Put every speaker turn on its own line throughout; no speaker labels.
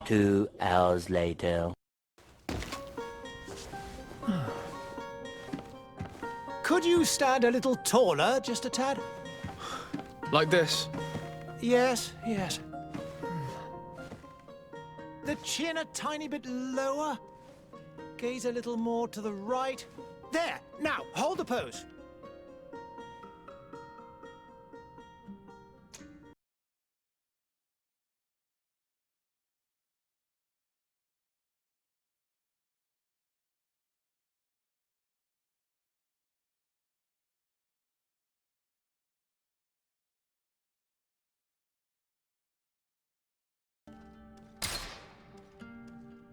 2 hours later.
Could you stand a little taller, just a tad?
Like this?
Yes, yes. The chin a tiny bit lower. Gaze a little more to the right. There! Now, hold the pose.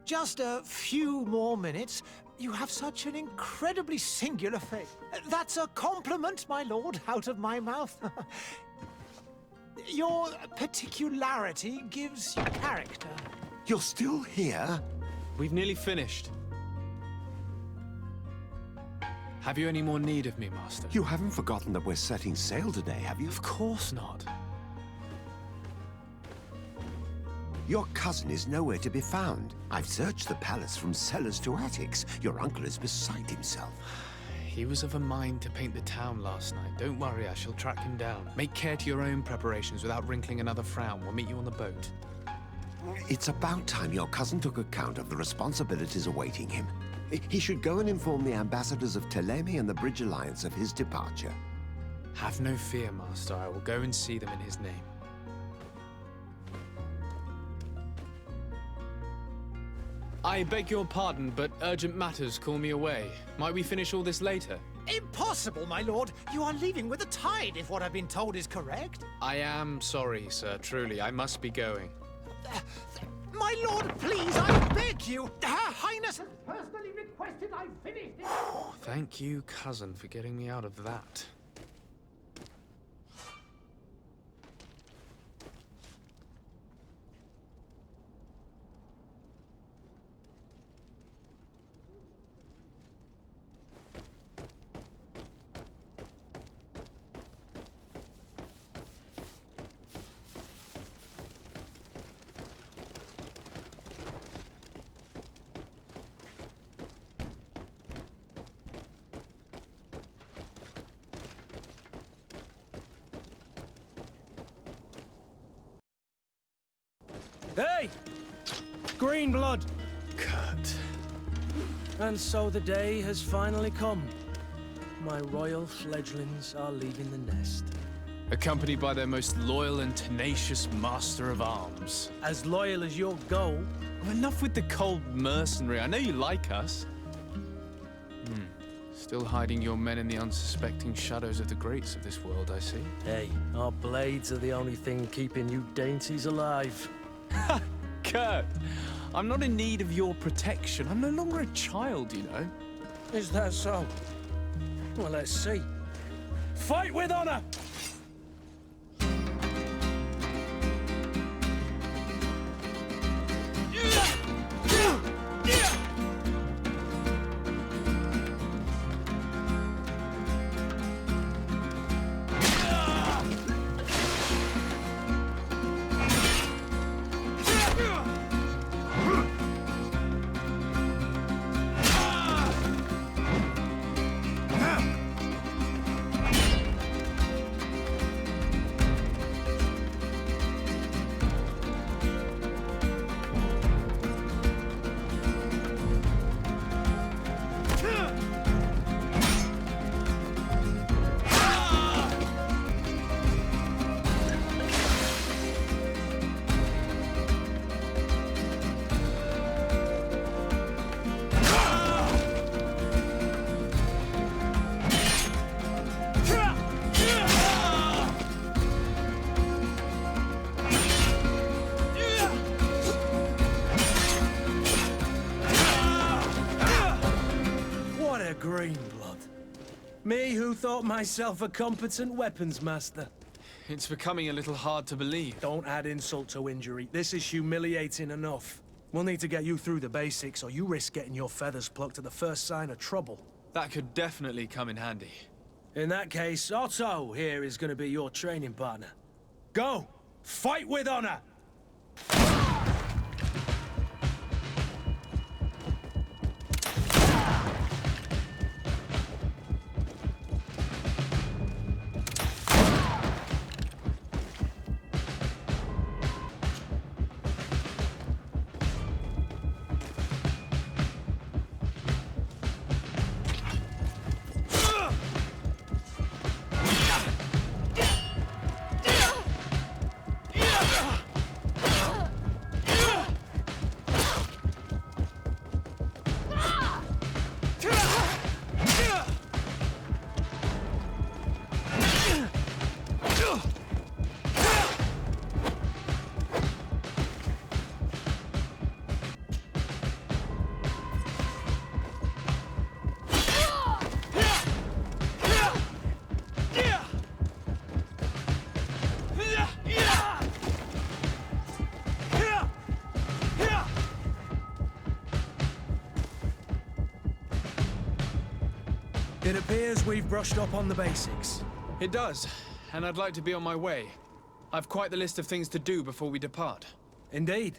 Just a few more minutes. You have such an incredibly singular face. That's a compliment, my lord, out of my mouth. Your particularity gives you character.
You're still here?
We've nearly finished. Have you any more need of me, Master?
You haven't forgotten that we're setting sail today, have you?
Of course not.
Your cousin is nowhere to be found. I've searched the palace from cellars to attics. Your uncle is beside himself.
He was of a mind to paint the town last night. Don't worry, I shall track him down. Make care to your own preparations without wrinkling another frown. We'll meet you on the boat.
It's about time your cousin took account of the responsibilities awaiting him. He should go and inform the ambassadors of Telemi and the Bridge Alliance of his departure.
Have no fear, Master. I will go and see them in his name. I beg your pardon, but urgent matters call me away. Might we finish all this later?
Impossible, my lord. You are leaving with the tide, if what I've been told is correct.
I am sorry, sir. Truly, I must be going.
My lord, please, I beg you. Her Highness has personally requested I finish this.
Thank you, cousin, for getting me out of that.
Hey! Green blood!
Kurt.
And so the day has finally come. My royal fledglings are leaving the nest.
Accompanied by their most loyal and tenacious master of arms.
As loyal as your goal.
Oh, enough with the cold mercenary. I know you like us. Still hiding your men in the unsuspecting shadows of the greats of this world, I see.
Hey, our blades are the only thing keeping you dainties alive.
Ha! Kurt! I'm not in need of your protection. I'm no longer a child, you know.
Is that so? Well, let's see. Fight with honor! Green blood. Me who thought myself a competent weapons master.
It's becoming a little hard to believe.
Don't add insult to injury. This is humiliating enough. We'll need to get you through the basics, or you risk getting your feathers plucked at the first sign of trouble.
That could definitely come in handy.
In that case, Otto here is going to be your training partner. Go! Fight with honor! It appears we've brushed up on the basics.
It does, and I'd like to be on my way. I've quite the list of things to do before we depart.
Indeed.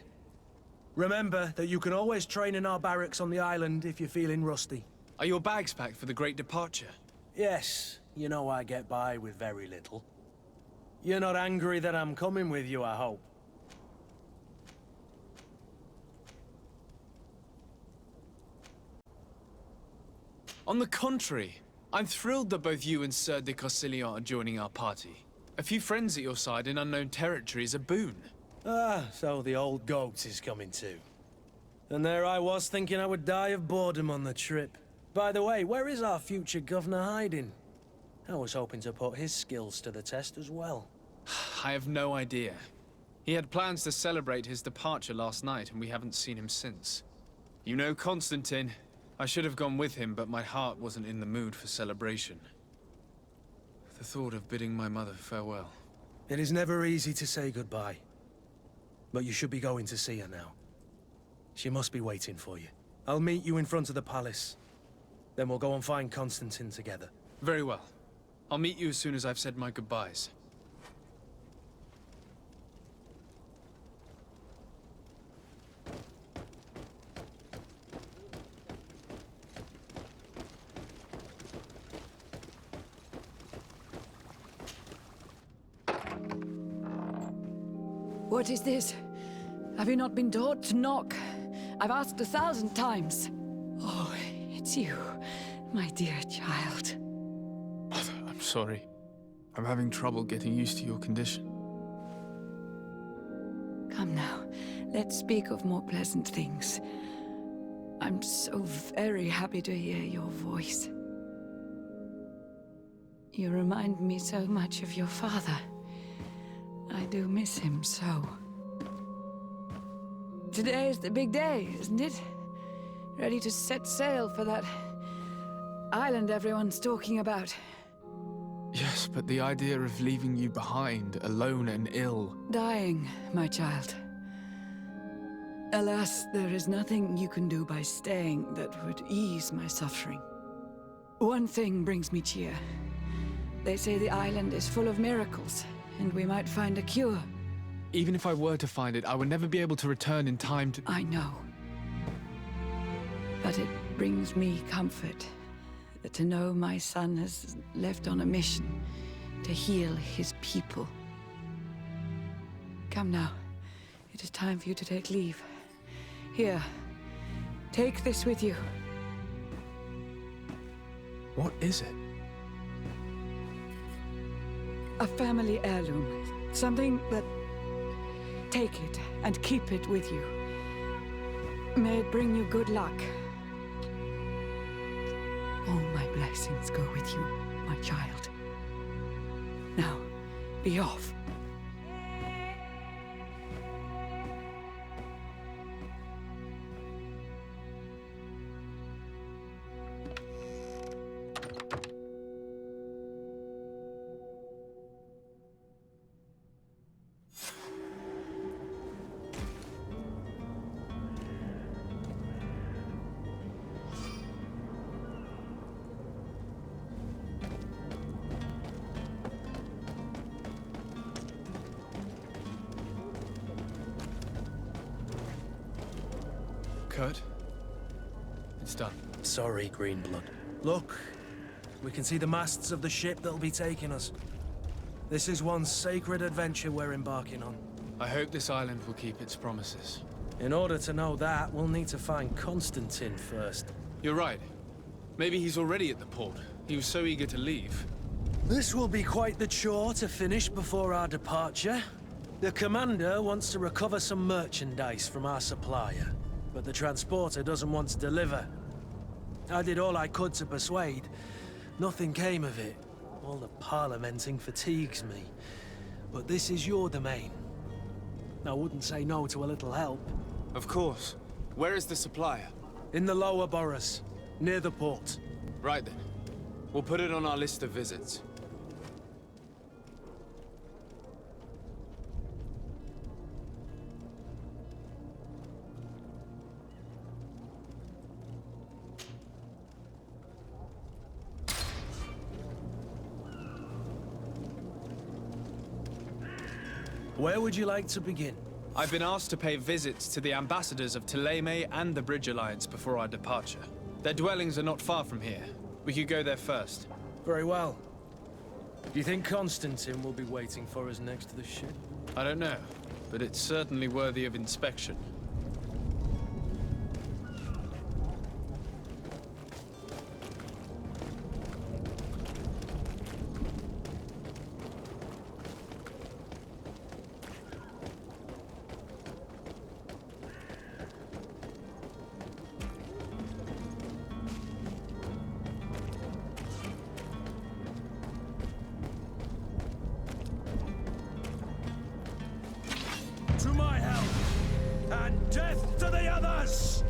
Remember that you can always train in our barracks on the island if you're feeling rusty.
Are your bags packed for the great departure?
Yes, you know I get by with very little. You're not angry that I'm coming with you, I hope.
On the contrary, I'm thrilled that both you and Sir de Corsillon are joining our party. A few friends at your side in unknown territory is a boon.
Ah, so the old goat is coming too. And there I was thinking I would die of boredom on the trip. By the way, where is our future governor hiding? I was hoping to put his skills to the test as well.
I have no idea. He had plans to celebrate his departure last night, and we haven't seen him since. You know Constantine. I should have gone with him, but my heart wasn't in the mood for celebration. The thought of bidding my mother farewell.
It is never easy to say goodbye. But you should be going to see her now. She must be waiting for you. I'll meet you in front of the palace. Then we'll go and find Constantine together.
Very well. I'll meet you as soon as I've said my goodbyes.
What is this? Have you not been taught to knock? I've asked 1,000 times. Oh, it's you, my dear child.
Mother, I'm sorry. I'm having trouble getting used to your condition.
Come now, let's speak of more pleasant things. I'm so very happy to hear your voice. You remind me so much of your father. I do miss him so. Today is the big day, isn't it? Ready to set sail for that island everyone's talking about.
Yes, but the idea of leaving you behind, alone and ill...
Dying, my child. Alas, there is nothing you can do by staying that would ease my suffering. One thing brings me cheer. They say the island is full of miracles, and we might find a cure.
Even if I were to find it, I would never be able to return in time to...
I know. But it brings me comfort to know my son has left on a mission to heal his people. Come now. It is time for you to take leave. Here, take this with you.
What is it?
A family heirloom. Something that... Take it and keep it with you. May it bring you good luck. All my blessings go with you, my child. Now, be off.
Kurt? It's done.
Sorry, Greenblood. Look, we can see the masts of the ship that'll be taking us. This is one sacred adventure we're embarking on.
I hope this island will keep its promises.
In order to know that, we'll need to find Constantine first.
You're right. Maybe he's already at the port. He was so eager to leave.
This will be quite the chore to finish before our departure. The commander wants to recover some merchandise from our supplier, but the transporter doesn't want to deliver. I did all I could to persuade. Nothing came of it. All the parliamenting fatigues me. But this is your domain. I wouldn't say no to a little help.
Of course. Where is the supplier?
In the lower boroughs, near the port.
Right then. We'll put it on our list of visits.
Where would you like to begin?
I've been asked to pay visits to the ambassadors of Thélème and the Bridge Alliance before our departure. Their dwellings are not far from here. We could go there first.
Very well. Do you think Constantine will be waiting for us next to the ship?
I don't know, but it's certainly worthy of inspection.
To my help, and death to the others!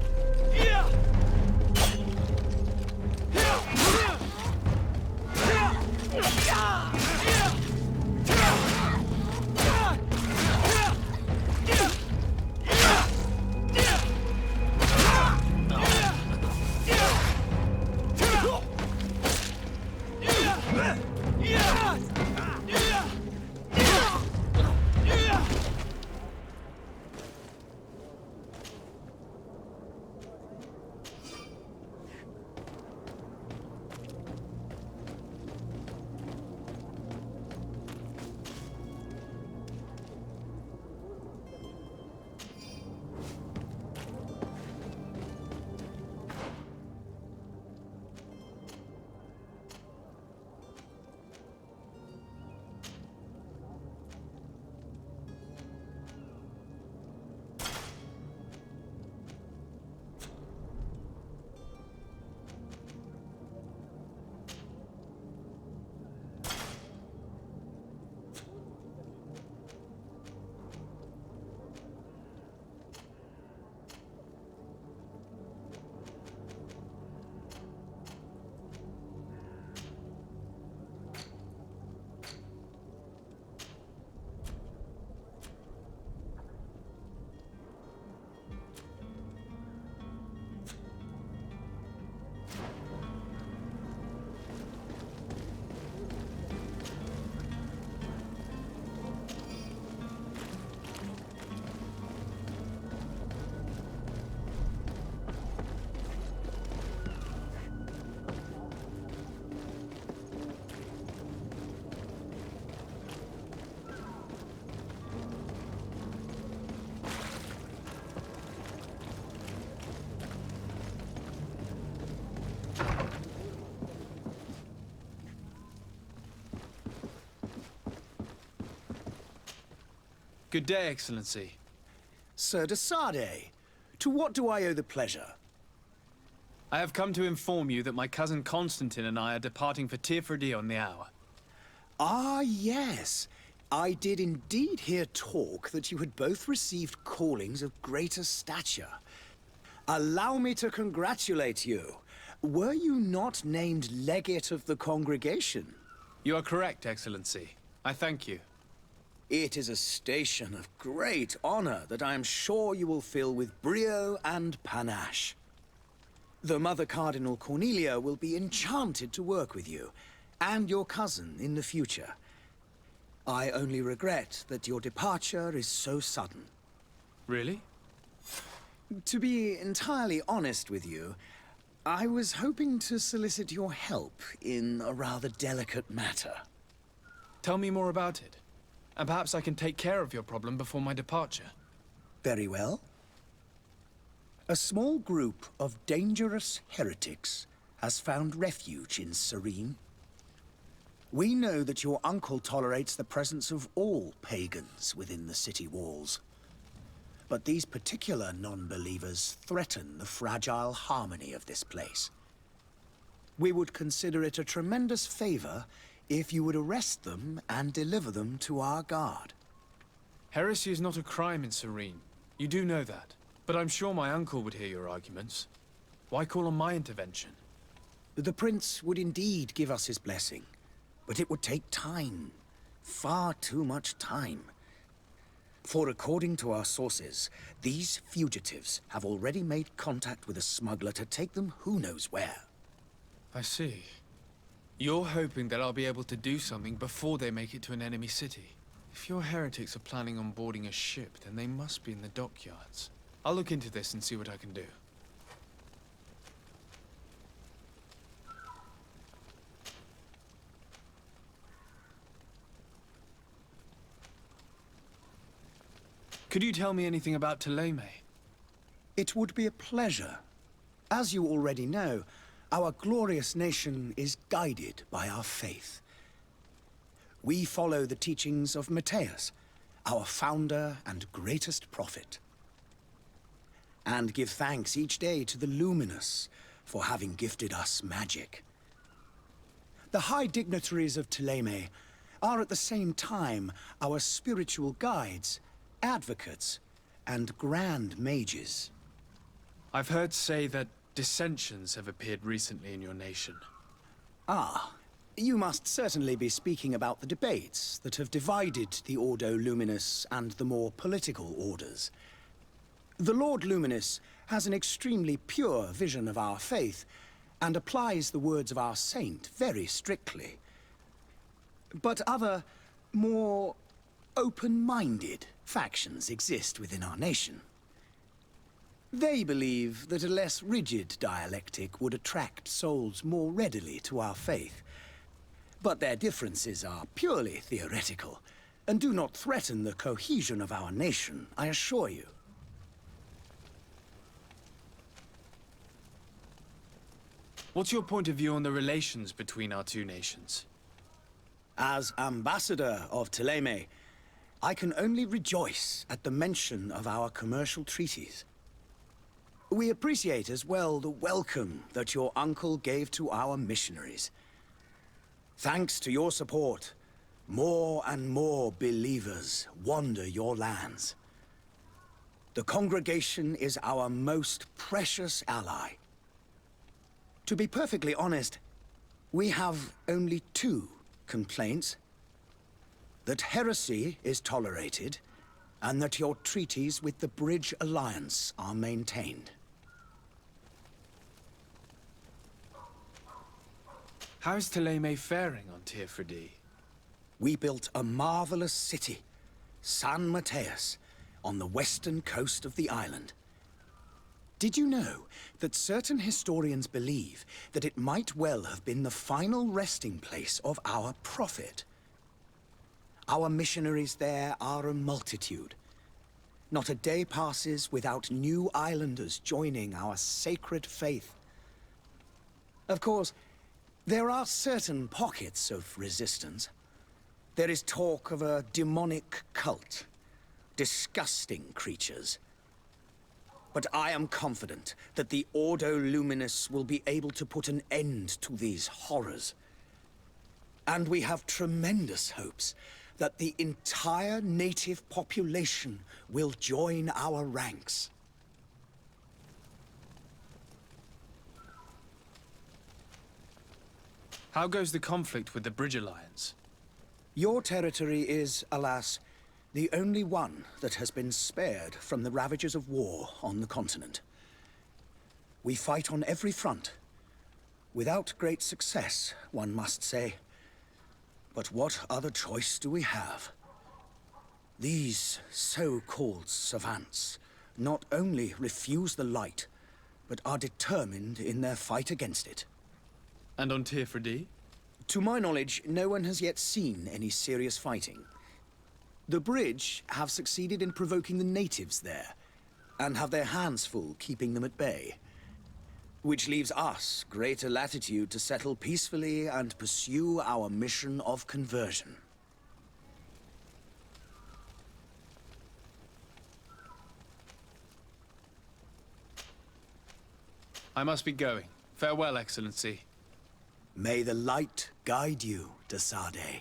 Good day, Excellency.
Sir de Sade, to what do I owe the pleasure?
I have come to inform you that my cousin Constantine and I are departing for Teer Fradee on the hour.
Ah, yes. I did indeed hear talk that you had both received callings of greater stature. Allow me to congratulate you. Were you not named legate of the congregation?
You are correct, Excellency. I thank you.
It is a station of great honor that I am sure you will fill with brio and panache. The Mother Cardinal Cornelia will be enchanted to work with you, and your cousin in the future. I only regret that your departure is so sudden.
Really?
To be entirely honest with you, I was hoping to solicit your help in a rather delicate matter.
Tell me more about it. And perhaps I can take care of your problem before my departure.
Very well. A small group of dangerous heretics has found refuge in Serene. We know that your uncle tolerates the presence of all pagans within the city walls. But these particular non-believers threaten the fragile harmony of this place. We would consider it a tremendous favor if you would arrest them and deliver them to our guard.
Heresy is not a crime in Serene. You do know that. But I'm sure my uncle would hear your arguments. Why call on my intervention?
The prince would indeed give us his blessing, but it would take time. Far too much time. For according to our sources, these fugitives have already made contact with a smuggler to take them who knows where.
I see. You're hoping that I'll be able to do something before they make it to an enemy city. If your heretics are planning on boarding a ship, then they must be in the dockyards. I'll look into this and see what I can do. Could you tell me anything about Thélème?
It would be a pleasure. As you already know, our glorious nation is guided by our faith. We follow the teachings of Matthias, our founder and greatest prophet, and give thanks each day to the Luminous for having gifted us magic. The high dignitaries of Thélème are at the same time our spiritual guides, advocates, and grand mages.
I've heard say that dissensions have appeared recently in your nation.
Ah, you must certainly be speaking about the debates that have divided the Ordo Luminous and the more political orders. The Lord Luminous has an extremely pure vision of our faith and applies the words of our saint very strictly. But other, more open-minded factions exist within our nation. They believe that a less rigid dialectic would attract souls more readily to our faith. But their differences are purely theoretical, and do not threaten the cohesion of our nation, I assure you.
What's your point of view on the relations between our two nations?
As ambassador of Thélème, I can only rejoice at the mention of our commercial treaties. We appreciate as well the welcome that your uncle gave to our missionaries. Thanks to your support, more and more believers wander your lands. The congregation is our most precious ally. To be perfectly honest, we have only two complaints. That heresy is tolerated, and that your treaties with the Bridge Alliance are maintained.
How is Thélème faring on Teer Fradee?
We built a marvelous city, San Matthias, on the western coast of the island. Did you know that certain historians believe that it might well have been the final resting place of our prophet? Our missionaries there are a multitude. Not a day passes without new islanders joining our sacred faith. Of course, there are certain pockets of resistance. There is talk of a demonic cult, disgusting creatures. But I am confident that the Ordo Luminous will be able to put an end to these horrors. And we have tremendous hopes that the entire native population will join our ranks.
How goes the conflict with the Bridge Alliance?
Your territory is, alas, the only one that has been spared from the ravages of war on the continent. We fight on every front. Without great success, one must say. But what other choice do we have? These so-called savants not only refuse the light, but are determined in their fight against it.
And on Teer Fradee?
To my knowledge, no one has yet seen any serious fighting. The Bridge have succeeded in provoking the natives there, and have their hands full keeping them at bay. Which leaves us greater latitude to settle peacefully and pursue our mission of conversion.
I must be going. Farewell, Excellency.
May the light guide you, de Sade.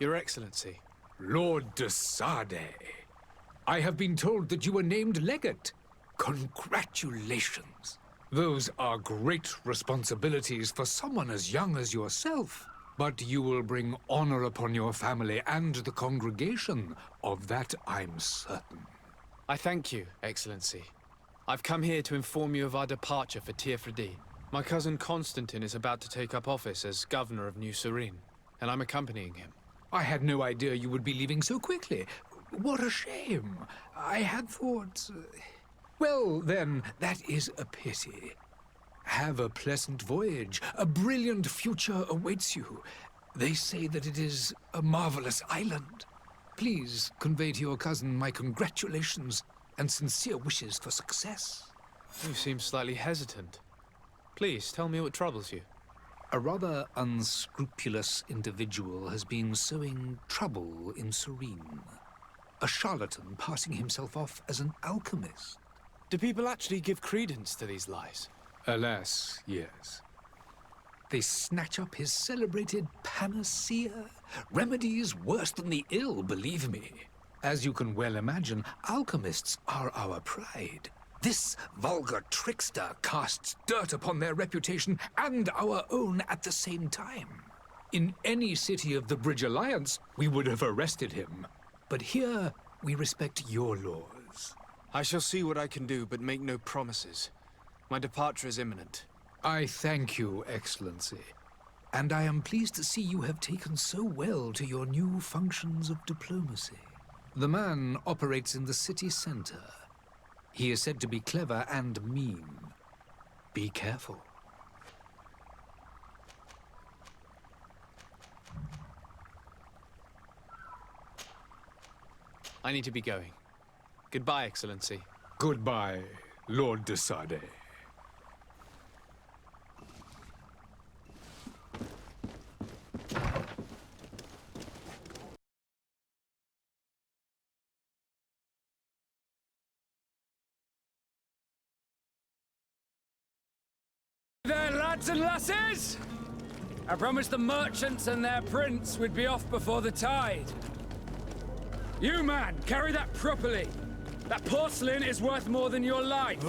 Your Excellency.
Lord de Sade, I have been told that you were named legate. Congratulations. Those are great responsibilities for someone as young as yourself. But you will bring honor upon your family and the congregation. Of that, I'm certain.
I thank you, Excellency. I've come here to inform you of our departure for Teer Fradee. My cousin Constantine is about to take up office as governor of New Serene, and I'm accompanying him.
I had no idea you would be leaving so quickly. What a shame. I had thought... Well, then, that is a pity. Have a pleasant voyage. A brilliant future awaits you. They say that it is a marvelous island. Please convey to your cousin my congratulations and sincere wishes for success.
You seem slightly hesitant. Please, tell me what troubles you.
A rather unscrupulous individual has been sowing trouble in Serene. A charlatan passing himself off as an alchemist.
Do people actually give credence to these lies?
Alas, yes. They snatch up his celebrated panacea. Remedies worse than the ill, believe me. As you can well imagine, alchemists are our pride. This vulgar trickster casts dirt upon their reputation and our own at the same time. In any city of the Bridge Alliance, we would have arrested him. But here, we respect your laws.
I shall see what I can do, but make no promises. My departure is imminent.
I thank you, Excellency. And I am pleased to see you have taken so well to your new functions of diplomacy. The man operates in the city center. He is said to be clever and mean. Be careful.
I need to be going. Goodbye, Excellency.
Goodbye, Lord de Sade.
There, lads and lasses! I promised the merchants and their prince we'd be off before the tide. You, man, carry that properly. That porcelain is worth more than your life.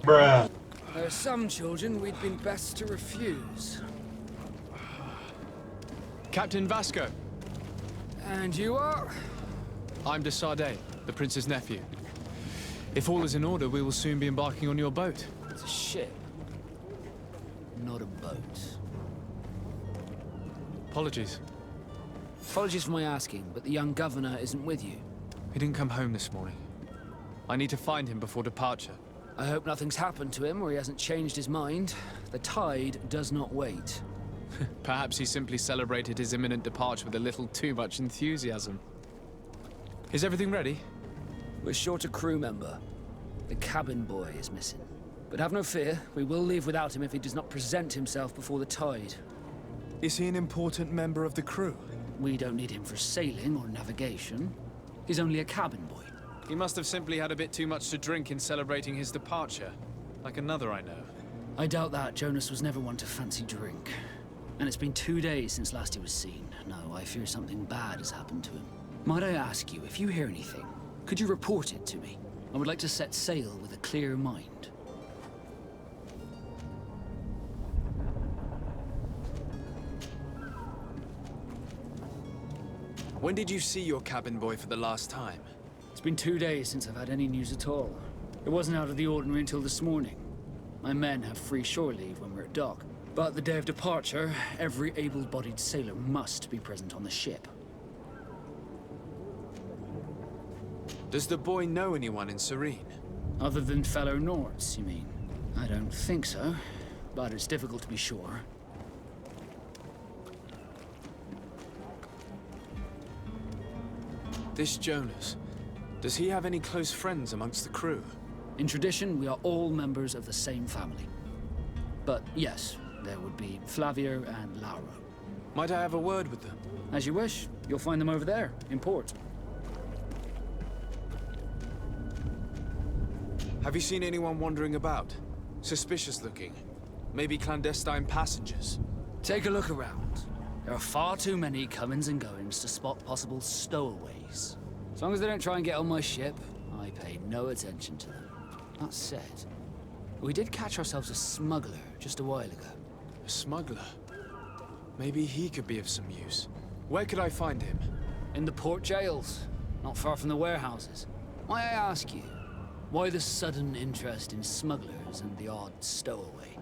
Bruh.
There are some children we'd been best to refuse.
Captain Vasco.
And you are?
I'm de Sade, the prince's nephew. If all is in order, we will soon be embarking on your boat.
It's a ship, not a boat.
Apologies.
Apologies for my asking, but the young governor isn't with you.
He didn't come home this morning. I need to find him before departure.
I hope nothing's happened to him or he hasn't changed his mind. The tide does not wait.
Perhaps he simply celebrated his imminent departure with a little too much enthusiasm. Is everything ready?
We're short a crew member. The cabin boy is missing. But have no fear, we will leave without him if he does not present himself before the tide.
Is he an important member of the crew?
We don't need him for sailing or navigation. He's only a cabin boy.
He must have simply had a bit too much to drink in celebrating his departure. Like another I know.
I doubt that. Jonas was never one to fancy drink. And it's been 2 days since last he was seen. No, I fear something bad has happened to him. Might I ask you, if you hear anything, could you report it to me? I would like to set sail with a clear mind.
When did you see your cabin boy for the last time?
It's been 2 days since I've had any news at all. It wasn't out of the ordinary until this morning. My men have free shore leave when we're at dock. But the day of departure, every able-bodied sailor must be present on the ship.
Does the boy know anyone in Serene?
Other than fellow Nords, you mean? I don't think so, but it's difficult to be sure.
This Jonas, does he have any close friends amongst the crew?
In tradition, we are all members of the same family. But yes, there would be Flavia and Laura.
Might I have a word with them?
As you wish. You'll find them over there, in port.
Have you seen anyone wandering about? Suspicious looking. Maybe clandestine passengers.
Take a look around. There are far too many comings and goings to spot possible stowaways. As long as they don't try and get on my ship, I pay no attention to them. That said, we did catch ourselves a smuggler just a while ago.
A smuggler? Maybe he could be of some use. Where could I find him?
In the port jails, not far from the warehouses. May I ask you, why the sudden interest in smugglers and the odd stowaway?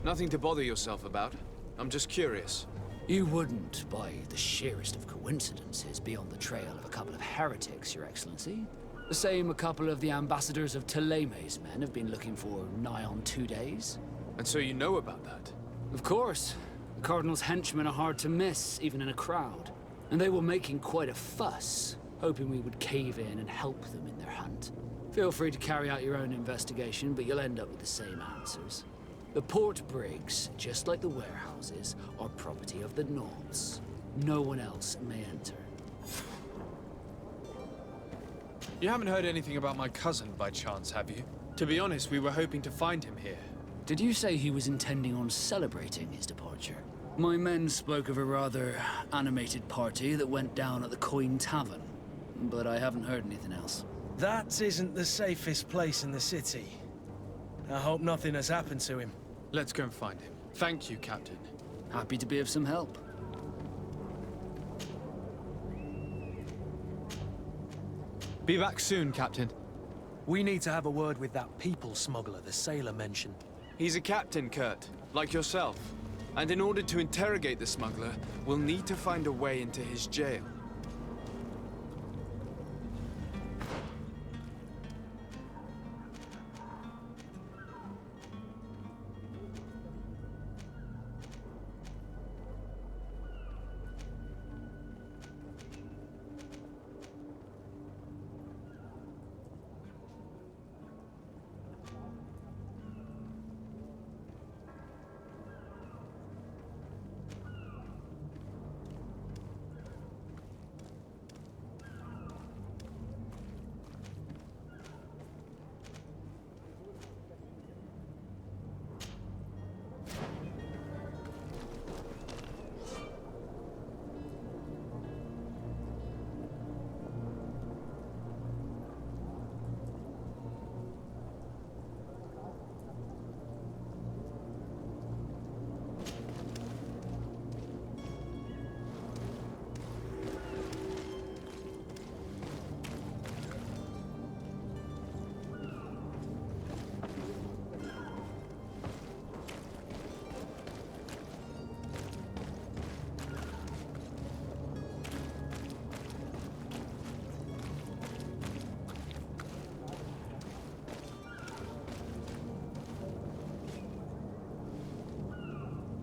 Nothing to bother yourself about. I'm just curious.
You wouldn't, by the sheerest of coincidences, be on the trail of a couple of heretics, Your Excellency. The same a couple of the ambassadors of Theleme's men have been looking for nigh on 2 days.
And so you know about that?
Of course. The Cardinal's henchmen are hard to miss, even in a crowd. And they were making quite a fuss, hoping we would cave in and help them in their hunt. Feel free to carry out your own investigation, but you'll end up with the same answers. The port brigs, just like the warehouses, are property of the Nords. No one else may enter.
You haven't heard anything about my cousin by chance, have you? To be honest, we were hoping to find him here.
Did you say he was intending on celebrating his departure? My men spoke of a rather animated party that went down at the Coin Tavern, but I haven't heard anything else.
That isn't the safest place in the city. I hope nothing has happened to him.
Let's go and find him. Thank you, Captain.
Happy to be of some help.
Be back soon, Captain.
We need to have a word with that people smuggler the sailor mentioned.
He's a captain, Kurt, like yourself. And in order to interrogate the smuggler, we'll need to find a way into his jail.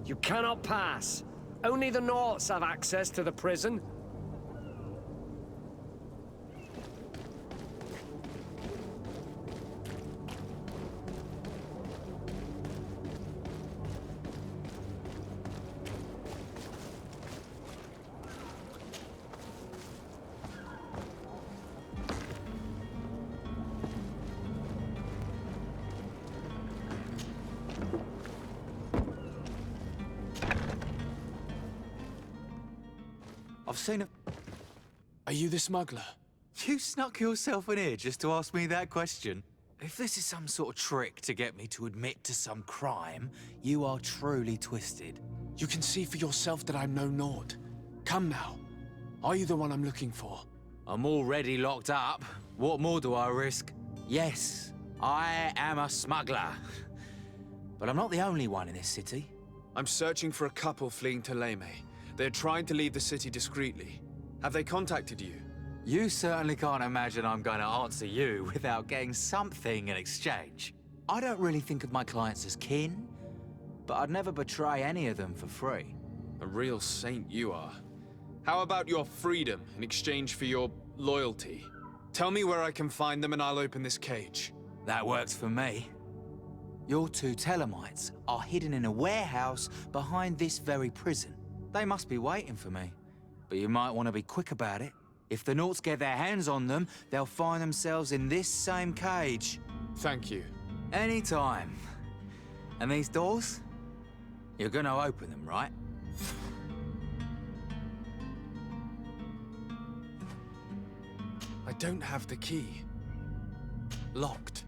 You cannot pass. Only the Nords have access to the prison.
I've seen a...
Are you the smuggler?
You snuck yourself in here just to ask me that question? If this is some sort of trick to get me to admit to some crime, you are truly twisted.
You can see for yourself that I'm no Nord. Come now. Are you the one I'm looking for?
I'm already locked up. What more do I risk? Yes, I am a smuggler. But I'm not the only one in this city.
I'm searching for a couple fleeing Theleme. They're trying to leave the city discreetly. Have they contacted you?
You certainly can't imagine I'm going to answer you without getting something in exchange. I don't really think of my clients as kin, but I'd never betray any of them for free.
A real saint you are. How about your freedom in exchange for your loyalty? Tell me where I can find them and I'll open this cage.
That works for me. Your two Telemites are hidden in a warehouse behind this very prison. They must be waiting for me. But you might want to be quick about it. If the Nords get their hands on them, they'll find themselves in this same cage.
Thank you.
Anytime. And these doors? You're gonna open them, right?
I don't have the key. Locked.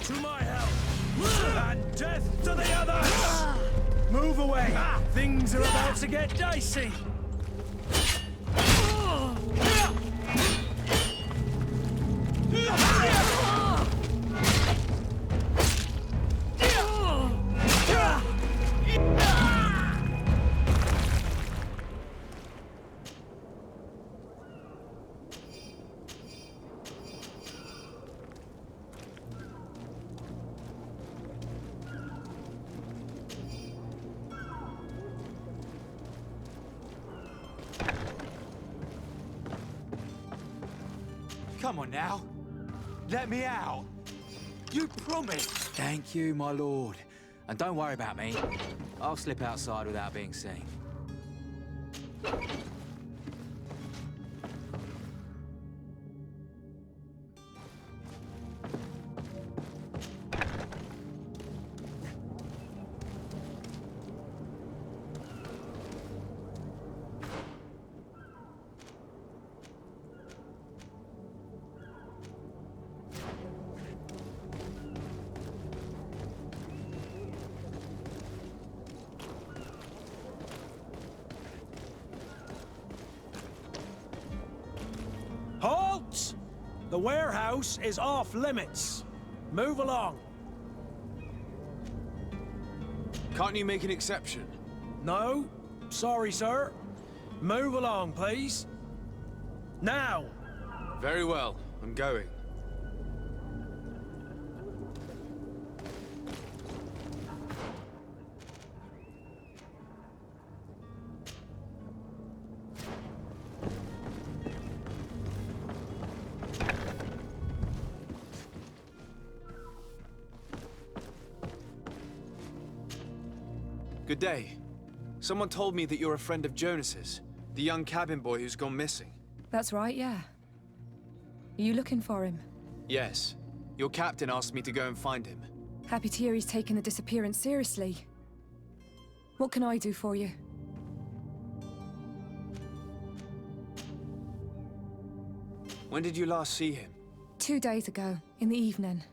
To my help! And death to the others! Move away! Things are about to get dicey!
Come on now. Let me out. You promised. Thank you, my lord. And don't worry about me. I'll slip outside without being seen.
Halt! The warehouse is off limits. Move along.
Can't you make an exception?
No, sorry, sir. Move along, please. Now!
Very well. I'm going. Good day. Someone told me that you're a friend of Jonas's, the young cabin boy who's gone missing.
That's right, yeah. Are you looking for him?
Yes. Your captain asked me to go and find him.
Happy to hear he's taken the disappearance seriously. What can I do for you?
When did you last see him?
2 days ago, in the evening.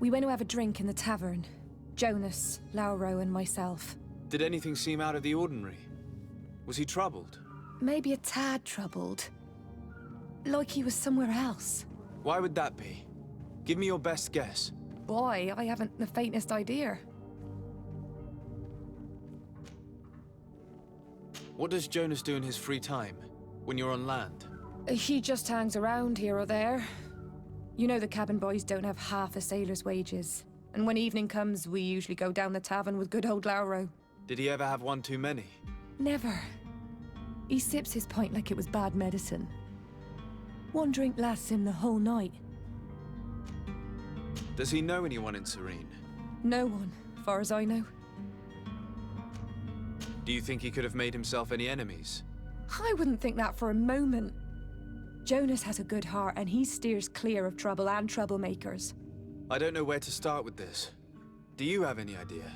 We went to have a drink in the tavern. Jonas, Lauro, and myself.
Did anything seem out of the ordinary? Was he troubled?
Maybe a tad troubled. Like he was somewhere else.
Why would that be? Give me your best guess.
Boy, I haven't the faintest idea.
What does Jonas do in his free time, when you're on land?
He just hangs around here or there. You know the cabin boys don't have half a sailor's wages. And when evening comes, we usually go down the tavern with good old Lauro.
Did he ever have one too many?
Never. He sips his pint like it was bad medicine. One drink lasts him the whole night.
Does he know anyone in Serene?
No one, far as I know.
Do you think he could have made himself any enemies?
I wouldn't think that for a moment. Jonas has a good heart and he steers clear of trouble and troublemakers.
I don't know where to start with this. Do you have any idea?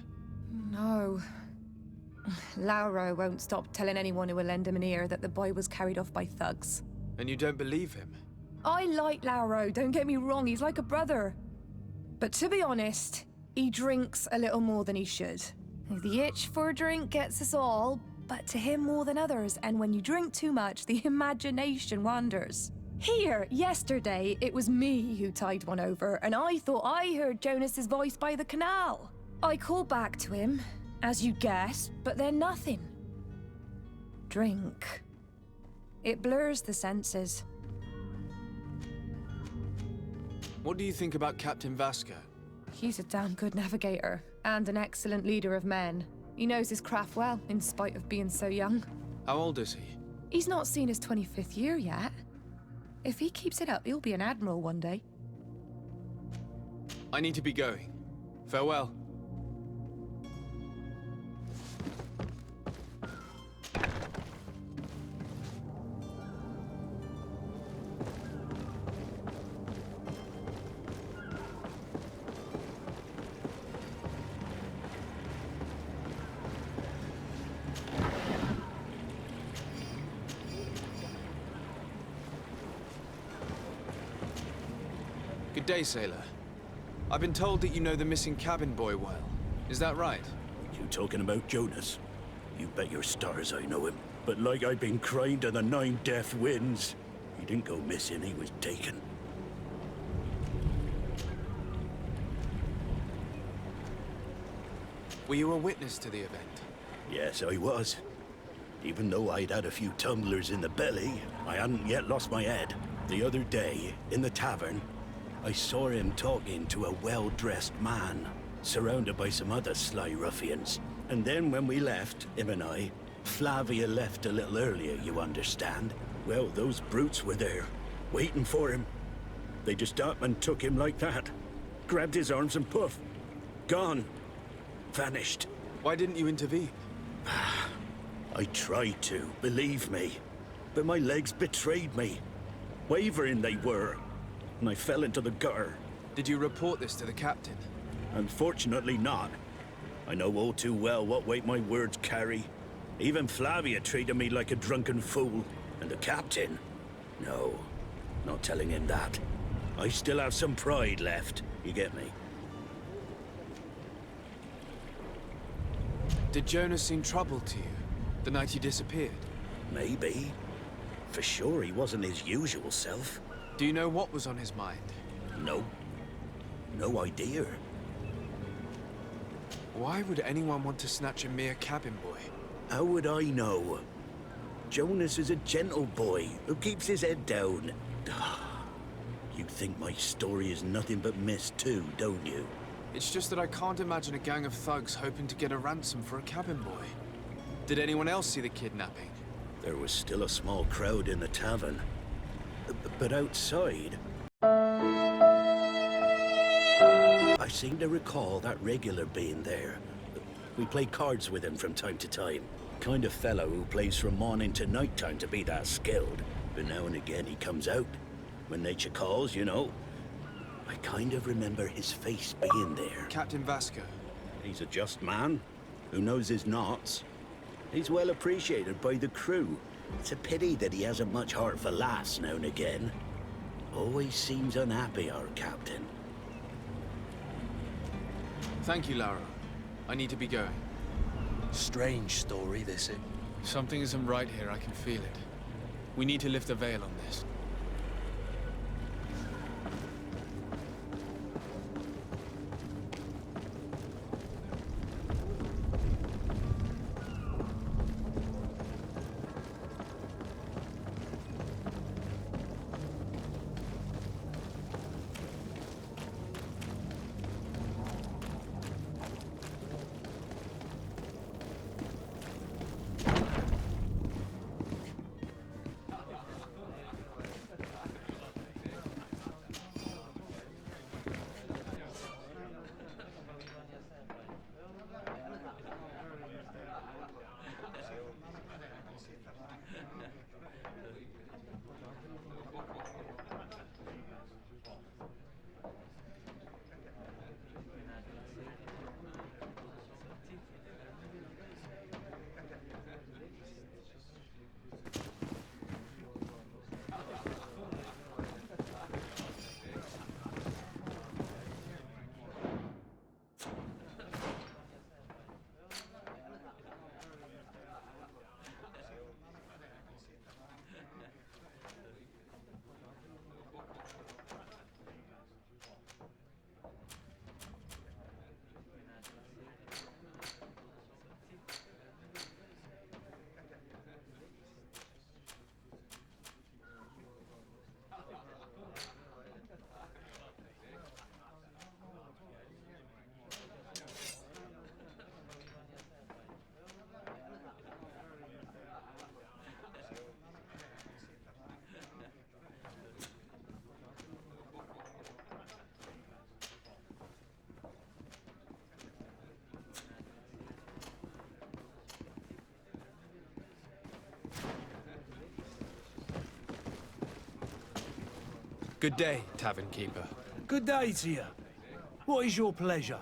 No. Lauro won't stop telling anyone who will lend him an ear that the boy was carried off by thugs.
And you don't believe him?
I like Lauro, don't get me wrong, he's like a brother. But to be honest, he drinks a little more than he should. The itch for a drink gets us all, but to him more than others, and when you drink too much, the imagination wanders. Here, yesterday, it was me who tied one over, and I thought I heard Jonas's voice by the canal. I called back to him, as you guessed, but then nothing. Drink. It blurs the senses.
What do you think about Captain Vasco?
He's a damn good navigator, and an excellent leader of men. He knows his craft well, in spite of being so young.
How old is he?
He's not seen his 25th year yet. If he keeps it up, he'll be an admiral one day.
I need to be going. Farewell. Good day, sailor. I've been told that you know the missing cabin boy well. Is that right?
You talking about Jonas? You bet your stars I know him. But like I've been crying to the 9 death winds, he didn't go missing, he was taken.
Were you a witness to the event?
Yes, I was. Even though I'd had a few tumblers in the belly, I hadn't yet lost my head. The other day, in the tavern, I saw him talking to a well-dressed man, surrounded by some other sly ruffians. And then when we left, him and I, Flavia left a little earlier, you understand. Well, those brutes were there, waiting for him. They just up and took him like that. Grabbed his arms and poof. Gone. Vanished.
Why didn't you intervene?
I tried to, believe me. But my legs betrayed me. Wavering they were. And I fell into the gutter.
Did you report this to the captain?
Unfortunately not. I know all too well what weight my words carry. Even Flavia treated me like a drunken fool. And the captain? No, not telling him that. I still have some pride left, you get me?
Did Jonas seem troubled to you, the night he disappeared?
Maybe. For sure he wasn't his usual self.
Do you know what was on his mind?
No. No idea.
Why would anyone want to snatch a mere cabin boy?
How would I know? Jonas is a gentle boy who keeps his head down. You think my story is nothing but mist too, don't you?
It's just that I can't imagine a gang of thugs hoping to get a ransom for a cabin boy. Did anyone else see the kidnapping?
There was still a small crowd in the tavern. But outside... I seem to recall that regular being there. We play cards with him from time to time. Kind of fellow who plays from morning to night time to be that skilled. But now and again he comes out. When nature calls, you know. I kind of remember his face being there.
Captain Vasco.
He's a just man who knows his knots. He's well appreciated by the crew. It's a pity that he hasn't much heart for laughs now and again. Always seems unhappy, our captain.
Thank you, Lara. I need to be going.
Strange story, this is.
Something isn't right here, I can feel it. We need to lift a veil on this. Good day, tavern keeper.
Good day to you. What is your pleasure?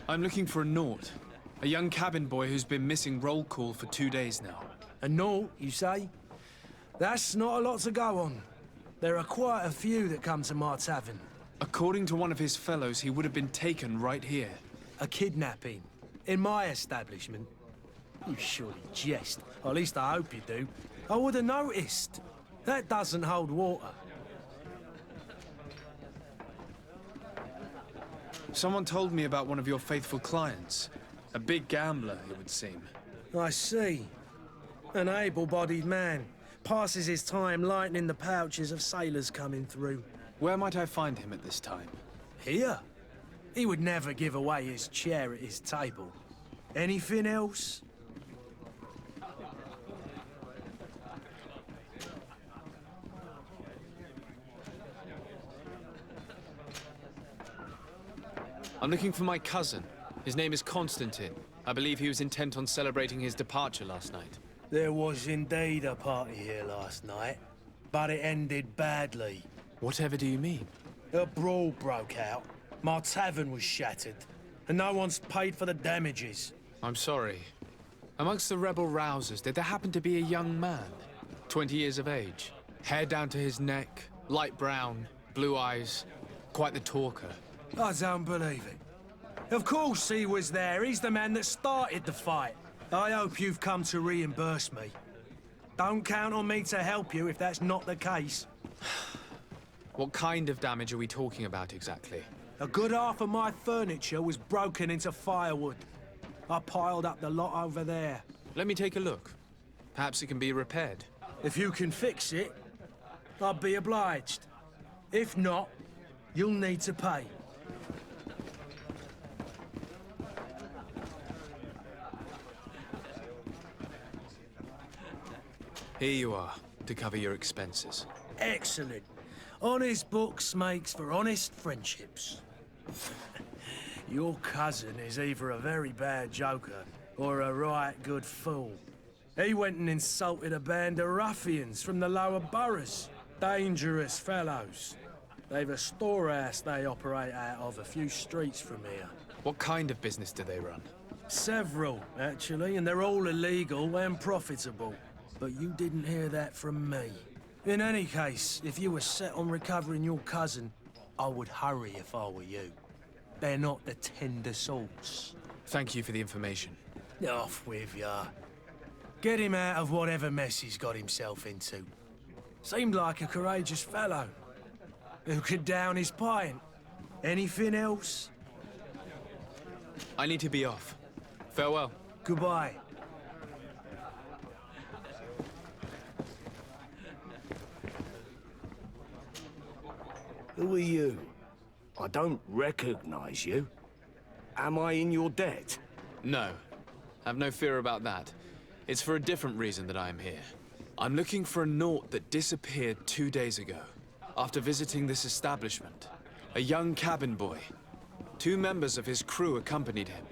I'm looking for a Naut. A young cabin boy who's been missing roll call for 2 days now.
A Naut, you say? That's not a lot to go on. There are quite a few that come to my tavern.
According to one of his fellows, he would have been taken right here.
A kidnapping? In my establishment? You surely jest. Or at least I hope you do. I would have noticed. That doesn't hold water.
Someone told me about one of your faithful clients. A big gambler, it would seem.
I see. An able-bodied man. Passes his time lightening the pouches of sailors coming through.
Where might I find him at this time?
Here? He would never give away his chair at his table. Anything else?
I'm looking for my cousin. His name is Constantine. I believe he was intent on celebrating his departure last night.
There was indeed a party here last night, but it ended badly.
Whatever do you mean?
A brawl broke out. My tavern was shattered, and no one's paid for the damages.
I'm sorry. Amongst the rebel rousers, did there happen to be a young man? 20 years of age. Hair down to his neck, light brown, blue eyes. Quite the talker.
I don't believe it. Of course he was there. He's the man that started the fight. I hope you've come to reimburse me. Don't count on me to help you if that's not the case.
What kind of damage are we talking about exactly?
A good half of my furniture was broken into firewood. I piled up the lot over there.
Let me take a look. Perhaps it can be repaired.
If you can fix it, I'd be obliged. If not, you'll need to pay.
Here you are, to cover your expenses.
Excellent. Honest books makes for honest friendships. Your cousin is either a very bad joker or a right good fool. He went and insulted a band of ruffians from the lower boroughs. Dangerous fellows. They've a storehouse they operate out of a few streets from here.
What kind of business do they run?
Several, actually, and they're all illegal and profitable. But you didn't hear that from me. In any case, if you were set on recovering your cousin, I would hurry if I were you. They're not the tender sorts.
Thank you for the information.
Off with ya. Get him out of whatever mess he's got himself into. Seemed like a courageous fellow. Who could down his pint. Anything else?
I need to be off. Farewell.
Goodbye.
Who are you? I don't recognize you. Am I in your debt?
No. Have no fear about that. It's for a different reason that I am here. I'm looking for a Naut that disappeared 2 days ago, after visiting this establishment. A young cabin boy. 2 members of his crew accompanied him.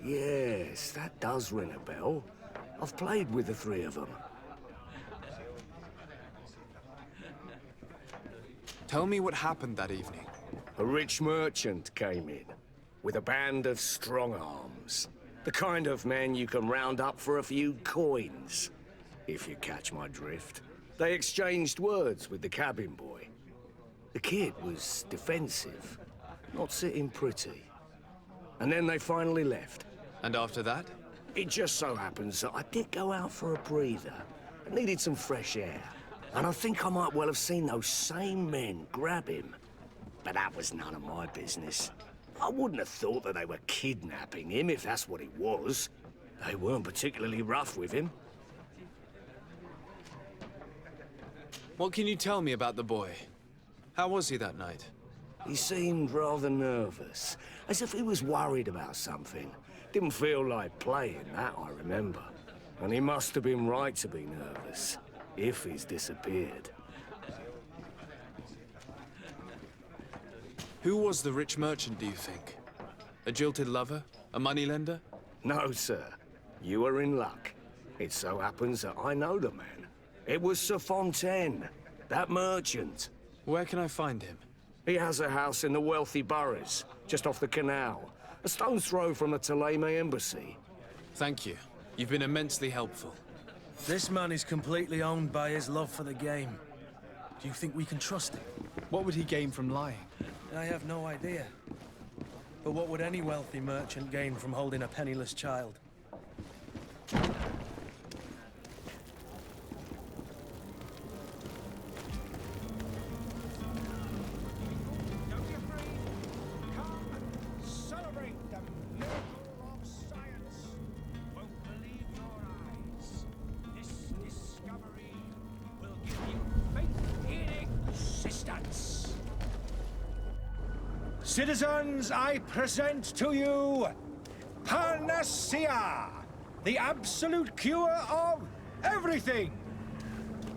Yes, that does ring a bell. I've played with the 3 of them.
Tell me what happened that evening.
A rich merchant came in, with a band of strong arms. The kind of men you can round up for a few coins, if you catch my drift. They exchanged words with the cabin boy. The kid was defensive, not sitting pretty. And then they finally left.
And after that?
It just so happens that I did go out for a breather. I needed some fresh air. And I think I might well have seen those same men grab him. But that was none of my business. I wouldn't have thought that they were kidnapping him, if that's what it was. They weren't particularly rough with him.
What can you tell me about the boy? How was he that night?
He seemed rather nervous, as if he was worried about something. Didn't feel like playing, that I remember. And he must have been right to be nervous, if he's disappeared.
Who was the rich merchant, do you think? A jilted lover? A moneylender?
No, sir.
You are in luck. It so happens that I know the man. It was Sir Fontaine, that merchant.
Where can I find him?
He has a house in the wealthy boroughs, just off the canal. A stone's throw from the Thélème embassy.
Thank you. You've been immensely helpful.
This man is completely owned by his love for the game. Do you think we can trust him?
What would he gain from lying?
I have no idea. But what would any wealthy merchant gain from holding a penniless child?
Citizens, I present to you Panacea, the absolute cure of everything.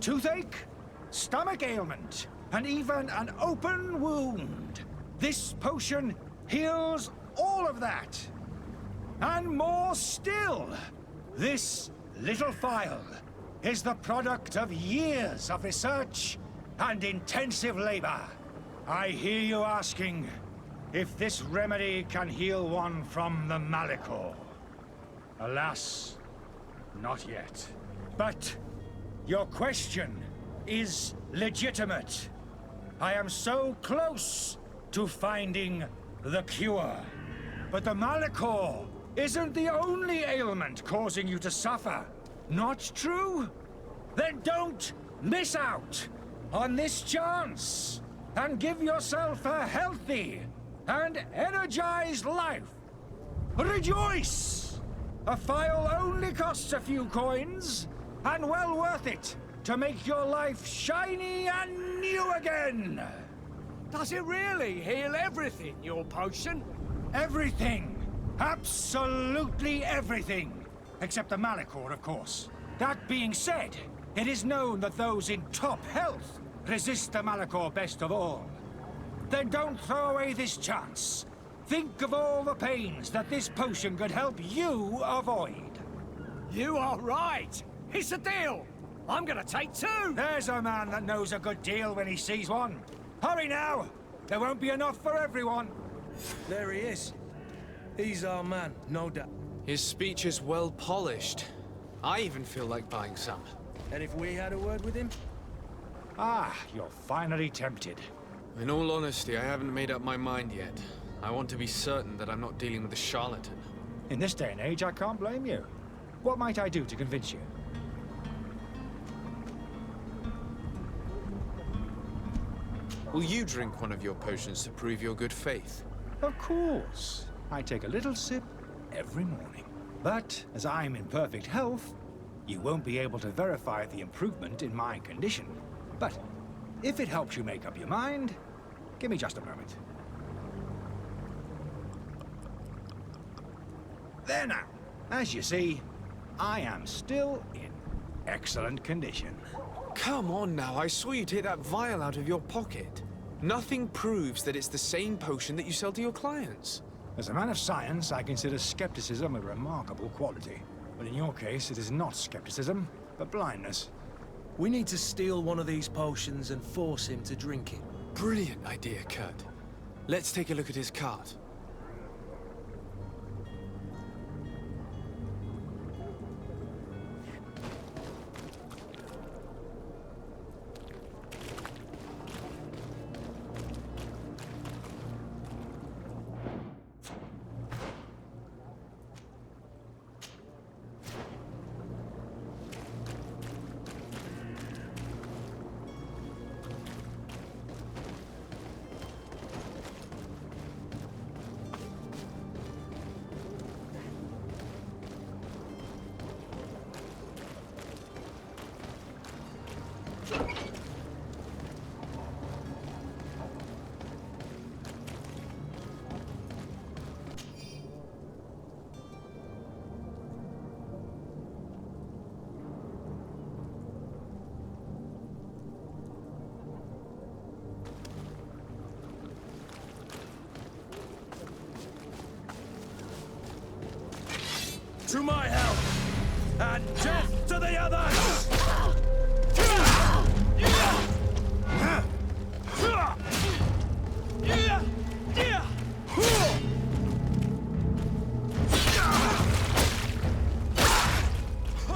Toothache, stomach ailment, and even an open wound. This potion heals all of that. And more still, this little phial is the product of years of research and intensive labor. I hear you asking, if this remedy can heal one from the Malachor. Alas, not yet. But your question is legitimate. I am so close to finding the cure. But the Malachor isn't the only ailment causing you to suffer. Not true? Then don't miss out on this chance and give yourself a healthy and energized life. Rejoice! A phial only costs a few coins, and well worth it to make your life shiny and new again.
Does it really heal everything, your potion?
Everything. Absolutely everything. Except the Malachor, of course. That being said, it is known that those in top health resist the Malachor best of all. Then don't throw away this chance. Think of all the pains that this potion could help you avoid.
You are right. It's a deal. I'm gonna take two.
There's a man that knows a good deal when he sees one. Hurry now. There won't be enough for everyone.
There he is. He's our man, no doubt.
His speech is well polished. I even feel like buying some.
And if we had a word with him?
Ah, you're finally tempted.
In all honesty, I haven't made up my mind yet. I want to be certain that I'm not dealing with a charlatan.
In this day and age, I can't blame you. What might I do to convince you?
Will you drink one of your potions to prove your good faith?
Of course. I take a little sip every morning. But as I'm in perfect health, you won't be able to verify the improvement in my condition. But if it helps you make up your mind, give me just a moment. There now. As you see, I am still in excellent condition.
Come on now, I saw you take that vial out of your pocket. Nothing proves that it's the same potion that you sell to your clients.
As a man of science, I consider skepticism a remarkable quality. But in your case, it is not skepticism, but blindness.
We need to steal one of these potions and force him to drink it.
Brilliant idea, Kurt. Let's take a look at his cart.
to my help! And death to the others!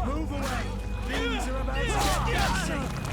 Move away! Things are about to get messy!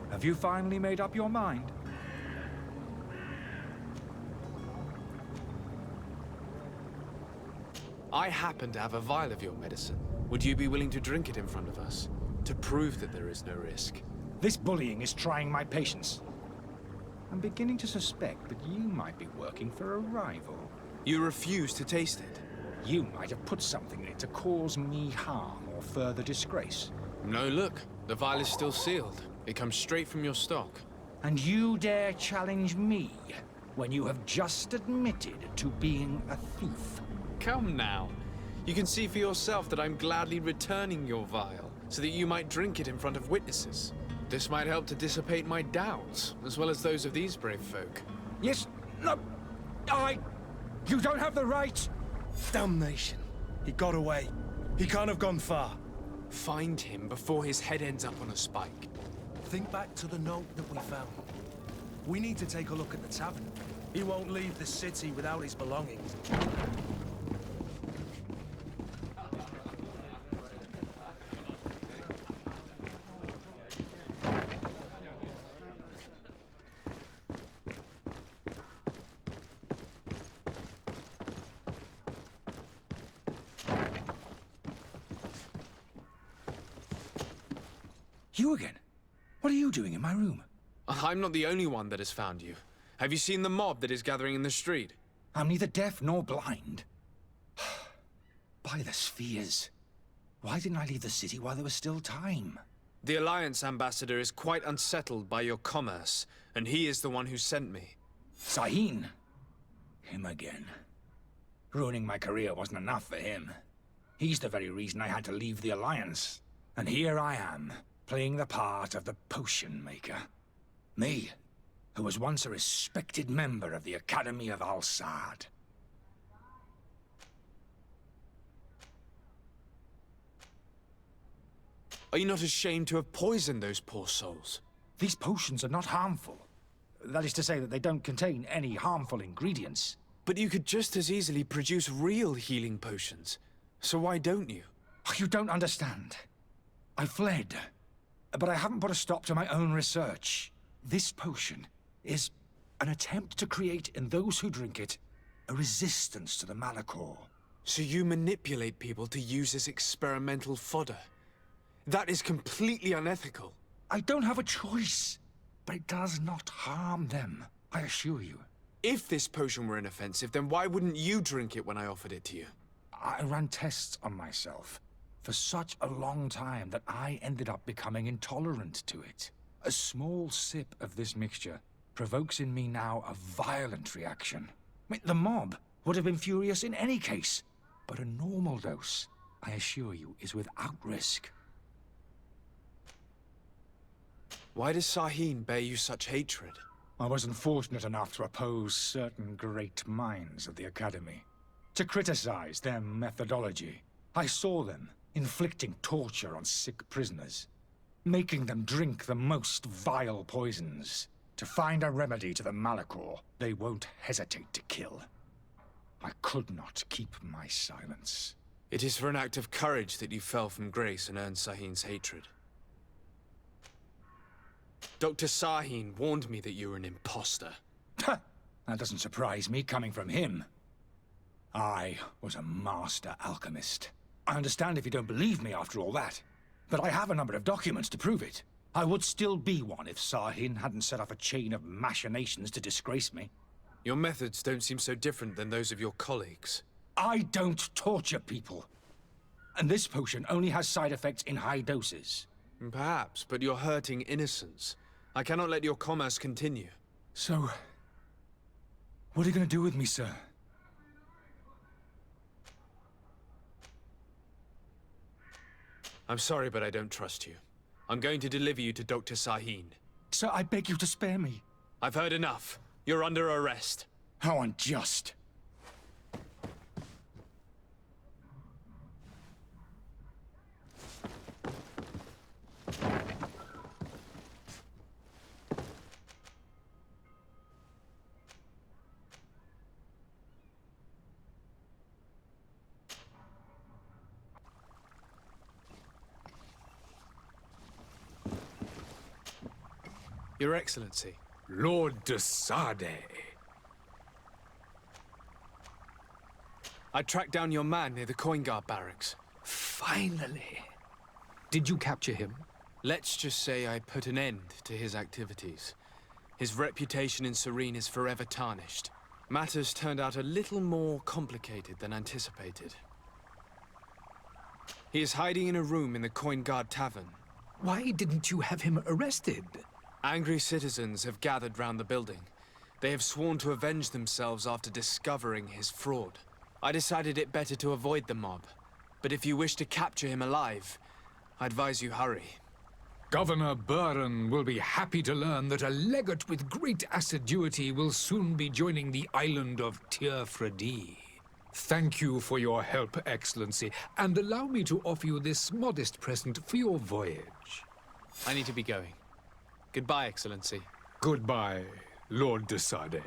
Have you finally made up your mind?
I happen to have a vial of your medicine. Would you be willing to drink it in front of us? To prove that there is no risk?
This bullying is trying my patience. I'm beginning to suspect that you might be working for a rival.
You refuse to taste it?
You might have put something in it to cause me harm or further disgrace.
No, look. The vial is still sealed. It comes straight from your stock.
And you dare challenge me when you have just admitted to being a thief?
Come now. You can see for yourself that I'm gladly returning your vial, so that you might drink it in front of witnesses. This might help to dissipate my doubts, as well as those of these brave folk.
Yes, no, you don't have the right!
Damnation. He got away. He can't have gone far.
Find him before his head ends up on a spike.
Think back to the note that we found. We need to take a look at the tavern. He won't leave the city without his belongings.
You again? What are you doing in my room?
I'm not the only one that has found you. Have you seen the mob that is gathering in the street?
I'm neither deaf nor blind. By the spheres. Why didn't I leave the city while there was still time?
The Alliance ambassador is quite unsettled by your commerce, and he is the one who sent me.
Sérène? Him again. Ruining my career wasn't enough for him. He's the very reason I had to leave the Alliance. And here I am, playing the part of the potion maker. Me, who was once a respected member of the Academy of ACER.
Are you not ashamed to have poisoned those poor souls?
These potions are not harmful. That is to say that they don't contain any harmful ingredients.
But you could just as easily produce real healing potions. So why don't you?
Oh, you don't understand. I fled. But I haven't put a stop to my own research. This potion is an attempt to create in those who drink it a resistance to the Malachor.
So you manipulate people to use as experimental fodder? That is completely unethical.
I don't have a choice, but it does not harm them, I assure you.
If this potion were inoffensive, then why wouldn't you drink it when I offered it to you?
I ran tests on myself for such a long time that I ended up becoming intolerant to it. A small sip of this mixture provokes in me now a violent reaction. I mean, the mob would have been furious in any case, but a normal dose, I assure you, is without risk.
Why does Sérène bear you such hatred?
I wasn't fortunate enough to oppose certain great minds of the Academy. To criticize their methodology. I saw them inflicting torture on sick prisoners, making them drink the most vile poisons, To find a remedy to the Malachor, they won't hesitate to kill. I could not keep my silence.
It is for an act of courage that you fell from grace and earned Sahin's hatred. Dr. Sahin warned me that you were an imposter.
That doesn't surprise me, coming from him. I was a master alchemist. I understand if you don't believe me after all that, but I have a number of documents to prove it. I would still be one if Sahin hadn't set off a chain of machinations to disgrace me.
Your methods don't seem so different than those of your colleagues.
I don't torture people. And this potion only has side effects in high doses.
Perhaps, but you're hurting innocents. I cannot let your commerce continue.
So, what are you going to do with me, sir?
I'm sorry, but I don't trust you. I'm going to deliver you to Dr. Sahin.
Sir, I beg you to spare me.
I've heard enough. You're under arrest.
How unjust.
Your Excellency.
Lord de Sade.
I tracked down your man near the Coin Guard barracks.
Finally. Did you capture him?
Let's just say I put an end to his activities. His reputation in Serene is forever tarnished. Matters turned out a little more complicated than anticipated. He is hiding in a room in the Coin Guard Tavern.
Why didn't you have him arrested?
Angry citizens have gathered round the building. They have sworn to avenge themselves after discovering his fraud. I decided it better to avoid the mob. But if you wish to capture him alive, I advise you hurry.
Governor Buren will be happy to learn that a legate with great assiduity will soon be joining the island of Teer Fradee. Thank you for your help, Excellency, and allow me to offer you this modest present for your voyage.
I need to be going. Goodbye, Excellency.
Goodbye, Lord de Sade.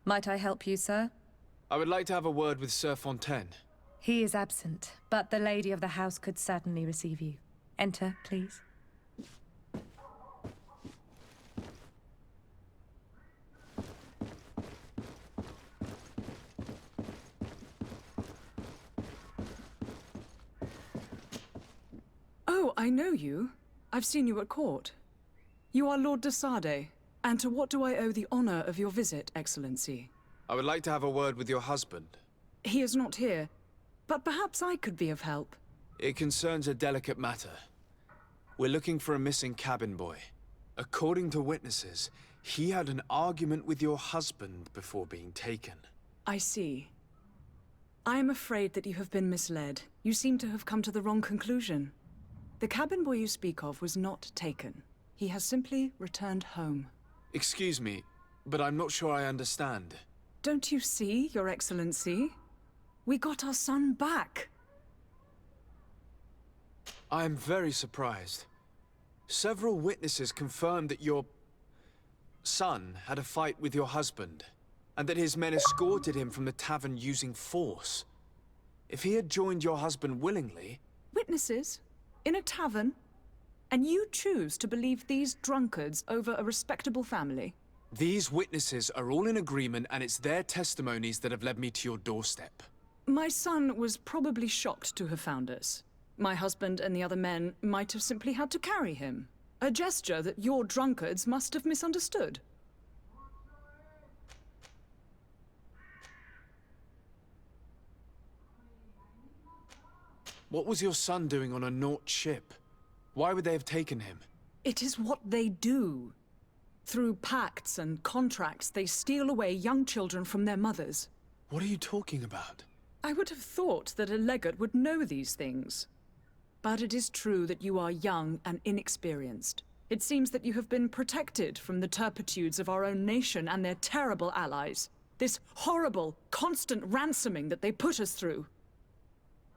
Might I help you, sir?
I would like to have a word with Sir Fontaine.
He is absent, but the lady of the house could certainly receive you. Enter, please.
Oh, I know you. I've seen you at court. You are Lord de Sade. And to what do I owe the honor of your visit, Excellency?
I would like to have a word with your husband.
He is not here, but perhaps I could be of help.
It concerns a delicate matter. We're looking for a missing cabin boy. According to witnesses, he had an argument with your husband before being taken.
I see. I am afraid that you have been misled. You seem to have come to the wrong conclusion. The cabin boy you speak of was not taken. He has simply returned home.
Excuse me, but I'm not sure I understand.
Don't you see, Your Excellency? We got our son back.
I am very surprised. Several witnesses confirmed that your son had a fight with your husband, and that his men escorted him from the tavern using force. If he had joined your husband willingly...
Witnesses? In a tavern? And you choose to believe these drunkards over a respectable family?
These witnesses are all in agreement, and it's their testimonies that have led me to your doorstep.
My son was probably shocked to have found us. My husband and the other men might have simply had to carry him. A gesture that your drunkards must have misunderstood.
What was your son doing on a Naut ship? Why would they have taken him?
It is what they do. Through pacts and contracts, they steal away young children from their mothers.
What are you talking about?
I would have thought that a legate would know these things. But it is true that you are young and inexperienced. It seems that you have been protected from the turpitudes of our own nation and their terrible allies. This horrible, constant ransoming that they put us through.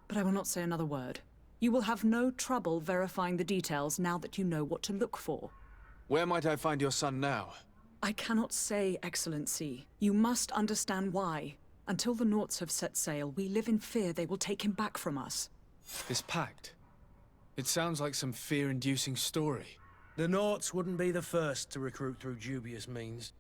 But I will not say another word. You will have no trouble verifying the details now that you know what to look for.
Where might I find your son now?
I cannot say, Excellency. You must understand why. Until the Nauts have set sail, we live in fear they will take him back from us.
This pact? It sounds like some fear-inducing story.
The Nauts wouldn't be the first to recruit through dubious means.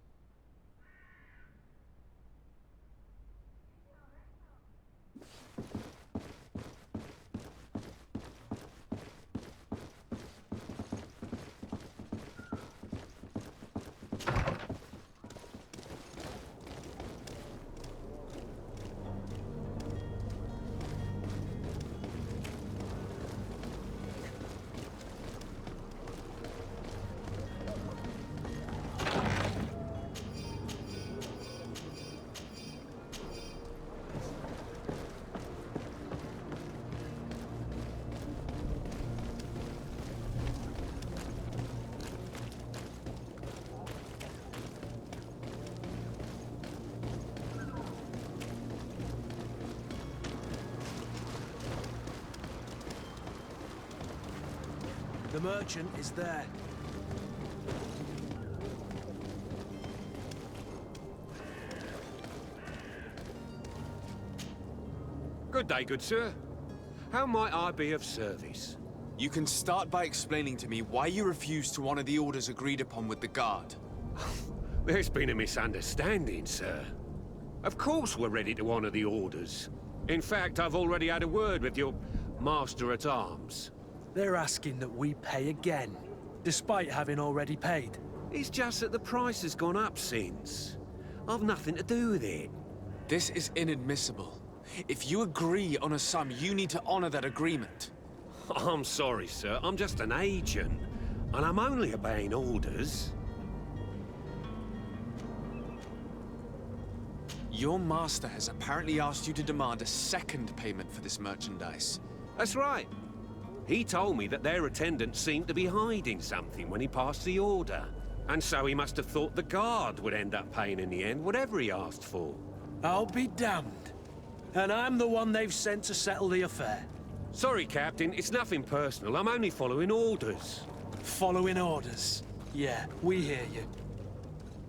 The merchant is there.
Good day, good sir. How might I be of service?
You can start by explaining to me why you refused to honor the orders agreed upon with the guard.
There's been a misunderstanding, sir. Of course we're ready to honor the orders. In fact, I've already had a word with your master-at-arms.
They're asking that we pay again, despite having already paid.
It's just that the price has gone up since. I've nothing to do with it.
This is inadmissible. If you agree on a sum, you need to honor that agreement.
I'm sorry, sir. I'm just an agent, and I'm only obeying orders.
Your master has apparently asked you to demand a second payment for this merchandise.
That's right. He told me that their attendants seemed to be hiding something when he passed the order. And so he must have thought the guard would end up paying in the end, whatever he asked for.
I'll be damned. And I'm the one they've sent to settle the affair.
Sorry, Captain, it's nothing personal. I'm only following orders.
Following orders? Yeah, we hear you.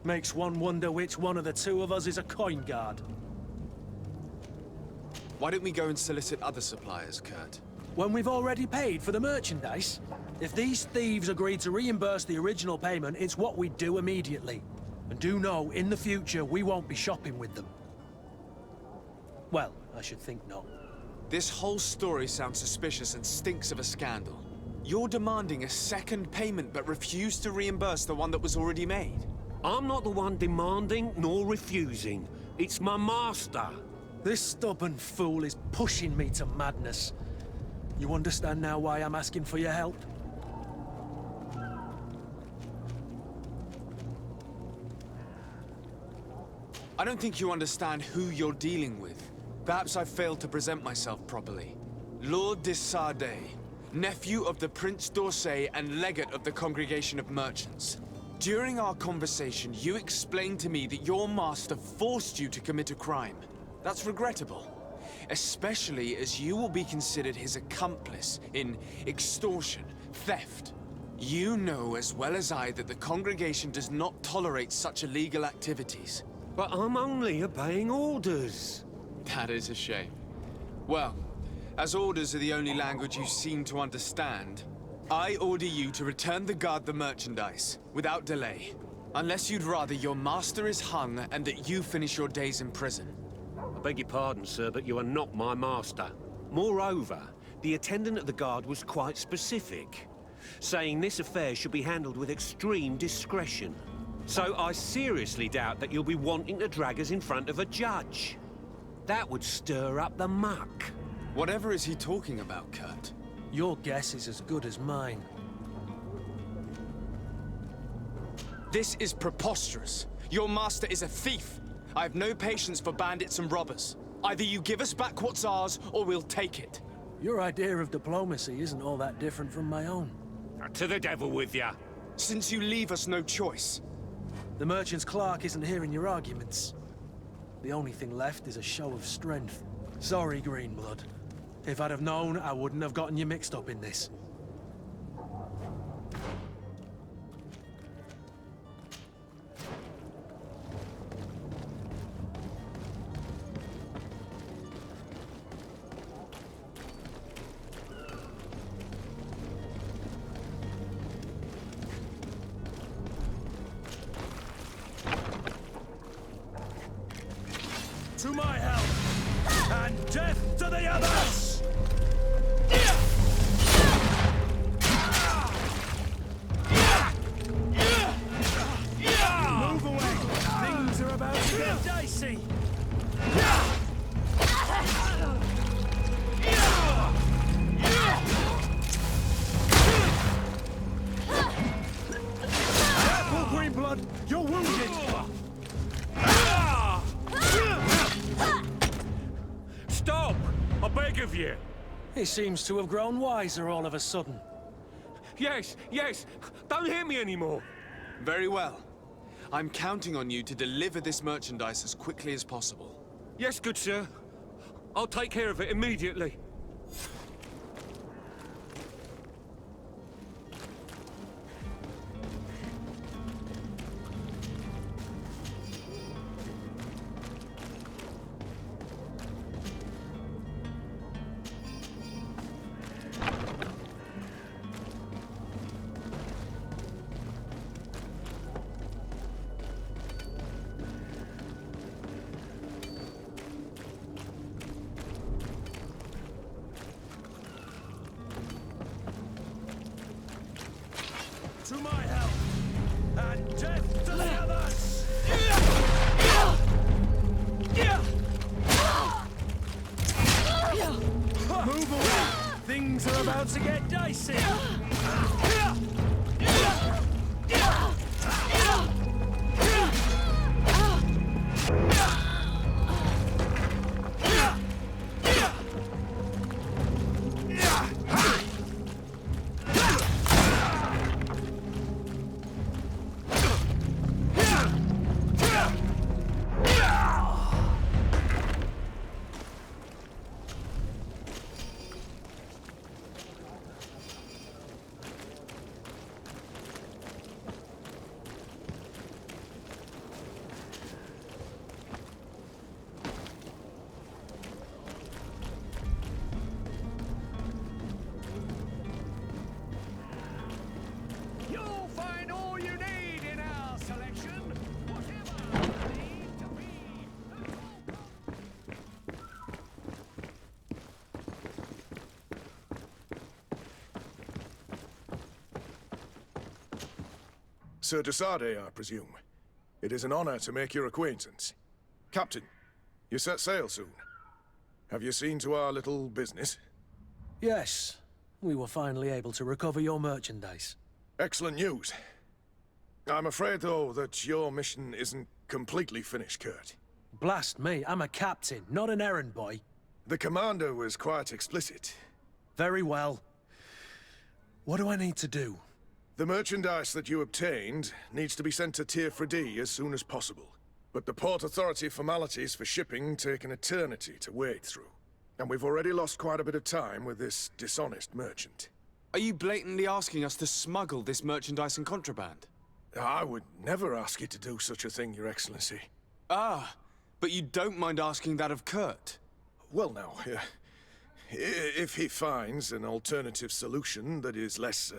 Makes one wonder which one of the two of us is a coin guard.
Why don't we go and solicit other suppliers, Kurt?
When we've already paid for the merchandise? If these thieves agreed to reimburse the original payment, it's what we'd do immediately. And do know, in the future, we won't be shopping with them. Well, I should think not.
This whole story sounds suspicious and stinks of a scandal. You're demanding a second payment but refuse to reimburse the one that was already made.
I'm not the one demanding nor refusing. It's my master.
This stubborn fool is pushing me to madness. You understand now why I'm asking for your help?
I don't think you understand who you're dealing with. Perhaps I failed to present myself properly. Lord de Sardais, nephew of the Prince d'Orsay and legate of the Congregation of Merchants. During our conversation, you explained to me that your master forced you to commit a crime. That's regrettable. Especially as you will be considered his accomplice in extortion, theft. You know as well as I that the congregation does not tolerate such illegal activities.
But I'm only obeying orders.
That is a shame. Well, as orders are the only language you seem to understand, I order you to return the guard the merchandise, without delay. Unless you'd rather your master is hung and that you finish your days in prison.
I beg your pardon, sir, but you are not my master. Moreover, the attendant at the guard was quite specific, saying this affair should be handled with extreme discretion. So I seriously doubt that you'll be wanting to drag us in front of a judge. That would stir up the muck.
Whatever is he talking about, Kurt?
Your guess is as good as mine.
This is preposterous. Your master is a thief. I have no patience for bandits and robbers. Either you give us back what's ours, or we'll take it.
Your idea of diplomacy isn't all that different from my own.
To the devil with ya.
Since you leave us no choice.
The merchant's clerk isn't hearing your arguments. The only thing left is a show of strength. Sorry, Greenblood. If I'd have known, I wouldn't have gotten you mixed up in this. To my help, and death to the others! Move away! Things are about to get dicey! Careful, Greenblood! You're wounded!
Stop! I beg of you!
He seems to have grown wiser all of a sudden.
Yes, yes! Don't hit me anymore!
Very well. I'm counting on you to deliver this merchandise as quickly as possible.
Yes, good sir. I'll take care of it immediately.
To my help, and death to the others! Move away! Things are about to get dicey!
You'll find all you need in our selection, whatever you need to be.
Sir de Sade, I presume. It is an honor to make your acquaintance. Captain, you set sail soon. Have you seen to our little business?
Yes, we were finally able to recover your merchandise.
Excellent news. I'm afraid, though, that your mission isn't completely finished, Kurt.
Blast me, I'm a captain, not an errand boy.
The commander was quite explicit.
Very well. What do I need to do?
The merchandise that you obtained needs to be sent to Teer Fradee as soon as possible. But the Port Authority formalities for shipping take an eternity to wade through. And we've already lost quite a bit of time with this dishonest merchant.
Are you blatantly asking us to smuggle this merchandise and contraband?
I would never ask you to do such a thing, Your Excellency.
Ah, but you don't mind asking that of Kurt?
Well, now, if he finds an alternative solution that is less,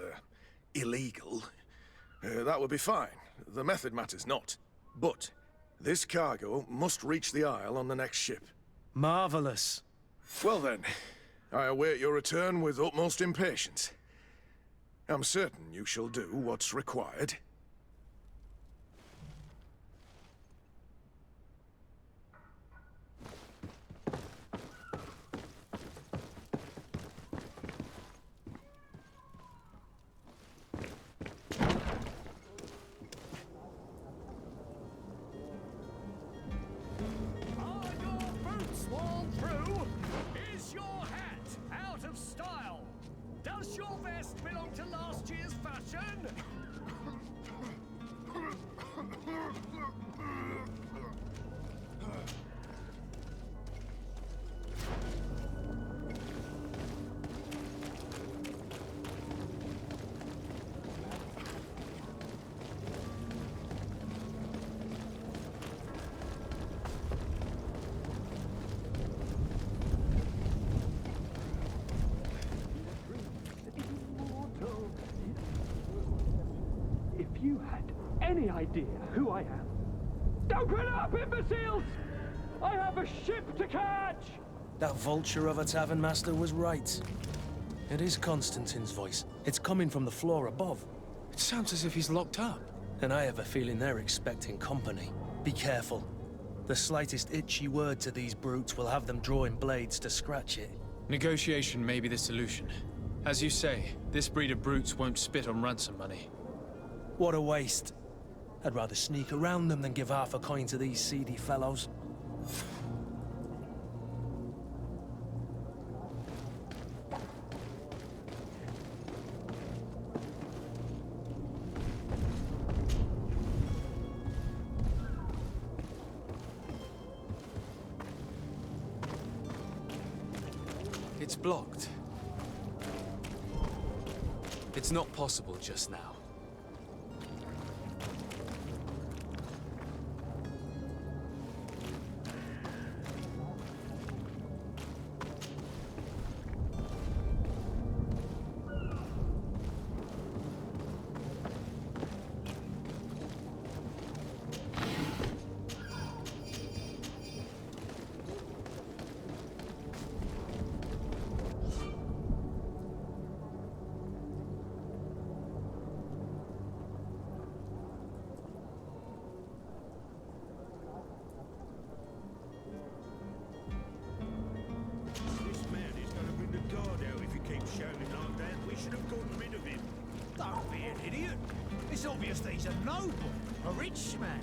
illegal, that would be fine. The method matters not. But this cargo must reach the Isle on the next ship.
Marvelous.
Well then, I await your return with utmost impatience. I'm certain you shall do what's required.
Does your vest belong to last year's fashion? If you had any idea who I am... Open up, imbeciles! I have a ship to catch!
That vulture of a tavern master was right. It is Constantine's voice. It's coming from the floor above.
It sounds as if he's locked up.
And I have a feeling they're expecting company. Be careful. The slightest itchy word to these brutes will have them drawing blades to scratch it.
Negotiation may be the solution. As you say, this breed of brutes won't spit on ransom money.
What a waste. I'd rather sneak around them than give half a coin to these seedy fellows.
It's blocked. It's not possible just now.
It's obvious that he's a noble, a rich man.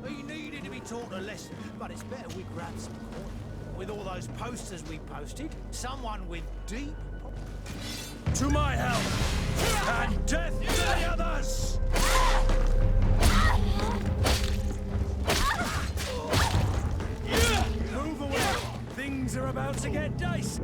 He needed to be taught a lesson, but it's better we grab some coin. With all those posters we posted, someone with deep...
To my help! And death to the others! Move away! Things are about to get dicey!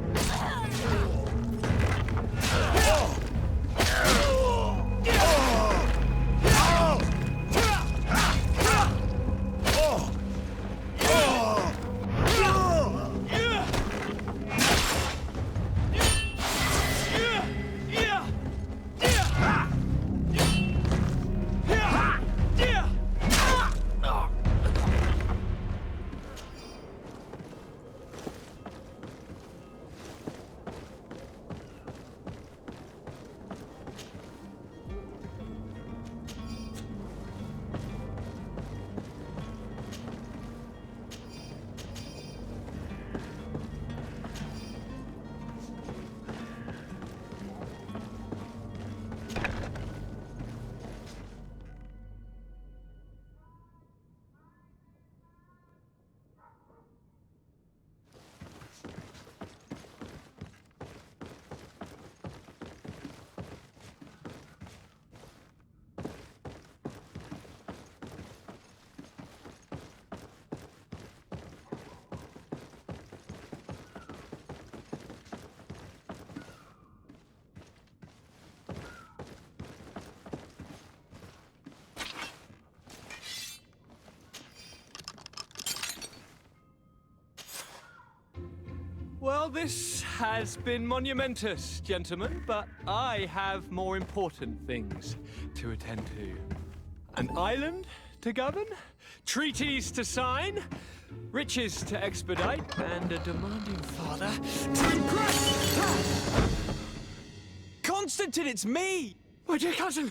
Well, this has been monumentous, gentlemen, but I have more important things to attend to. An island to govern, treaties to sign, riches to expedite, and a demanding father to impress!
Constantine, it's me!
My dear cousin!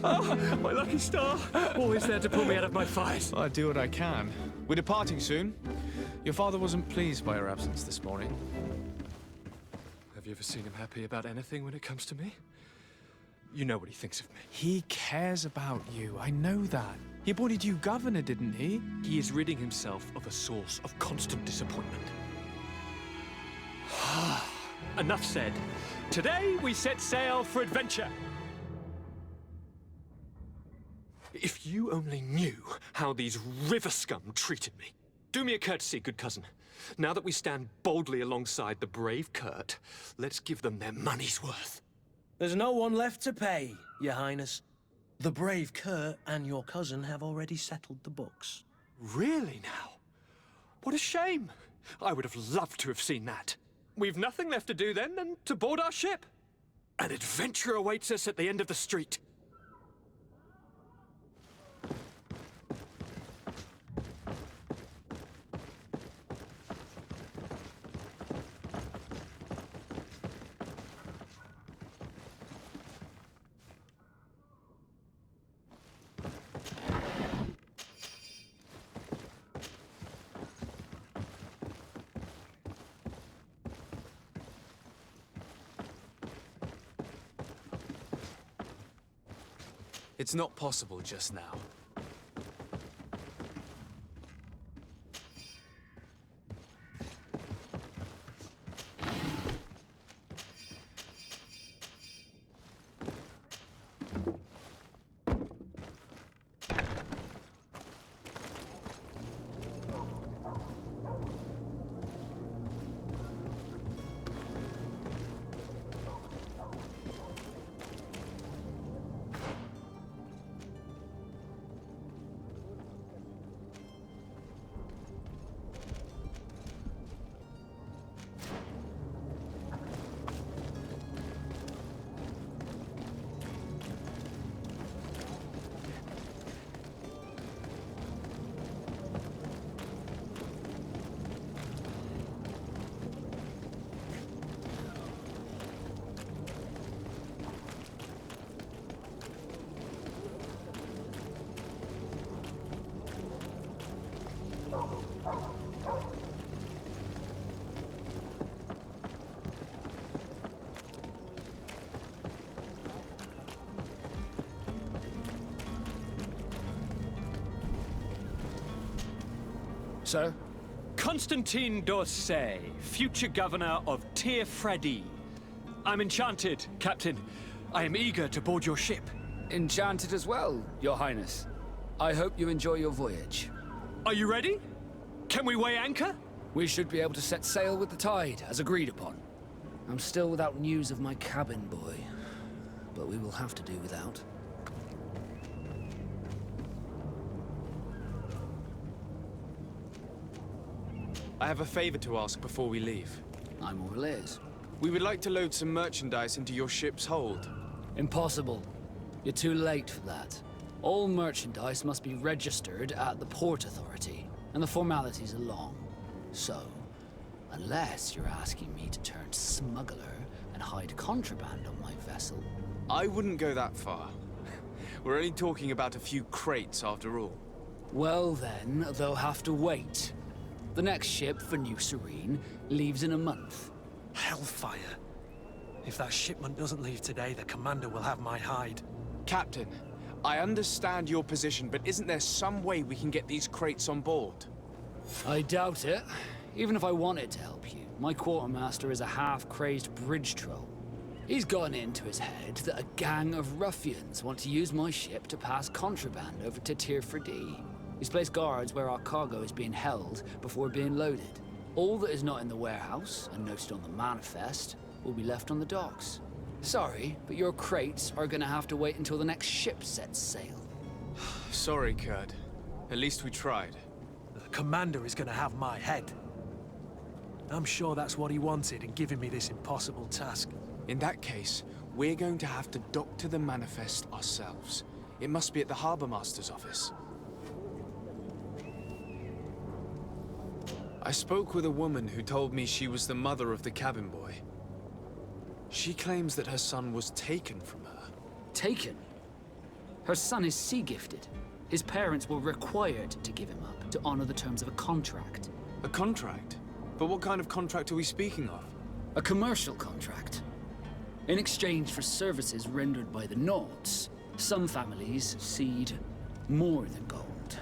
Oh, my lucky star. Always there to pull me out of my fight.
I do what I can. We're departing soon. Your father wasn't pleased by your absence this morning.
Have you ever seen him happy about anything when it comes to me? You know what he thinks of me.
He cares about you, I know that. He appointed you governor, didn't he?
He is ridding himself of a source of constant disappointment. Enough said. Today we set sail for adventure. If you only knew how these river scum treated me. Do me a courtesy, good cousin. Now that we stand boldly alongside the brave Kurt, let's give them their money's worth.
There's no one left to pay, Your Highness. The brave Kurt and your cousin have already settled the books.
Really now? What a shame. I would have loved to have seen that. We've nothing left to do then than to board our ship. An adventure awaits us at the end of the street.
It's not possible just now.
Sir?
Constantine d'Orsay, future governor of Teer Fradee. I'm enchanted, Captain. I am eager to board your ship.
Enchanted as well, Your Highness. I hope you enjoy your voyage.
Are you ready? Can we weigh anchor?
We should be able to set sail with the tide, as agreed upon. I'm still without news of my cabin boy, but we will have to do without.
I have a favor to ask before we leave.
I'm all ears.
We would like to load some merchandise into your ship's hold.
Impossible. You're too late for that. All merchandise must be registered at the Port Authority, and the formalities are long. So, unless you're asking me to turn smuggler and hide contraband on my vessel...
I wouldn't go that far. We're only talking about a few crates after all.
Well then, they'll have to wait. The next ship for New Serene leaves in a month.
Hellfire. If that shipment doesn't leave today, the commander will have my hide.
Captain, I understand your position, but isn't there some way we can get these crates on board?
I doubt it. Even if I wanted to help you, my quartermaster is a half-crazed bridge troll. He's gotten into his head that a gang of ruffians want to use my ship to pass contraband over to Teer Fradee. He's placed guards where our cargo is being held before being loaded. All that is not in the warehouse, and noted on the manifest, will be left on the docks. Sorry, but your crates are gonna have to wait until the next ship sets sail.
Sorry, Kurt. At least we tried.
The commander is gonna have my head. I'm sure that's what he wanted in giving me this impossible task.
In that case, we're going to have to dock to the manifest ourselves. It must be at the Harbour Master's office. I spoke with a woman who told me she was the mother of the cabin boy. She claims that her son was taken from her.
Taken? Her son is sea-gifted. His parents were required to give him up to honor the terms of a contract.
A contract? But what kind of contract are we speaking of?
A commercial contract. In exchange for services rendered by the Nauts, some families cede more than gold.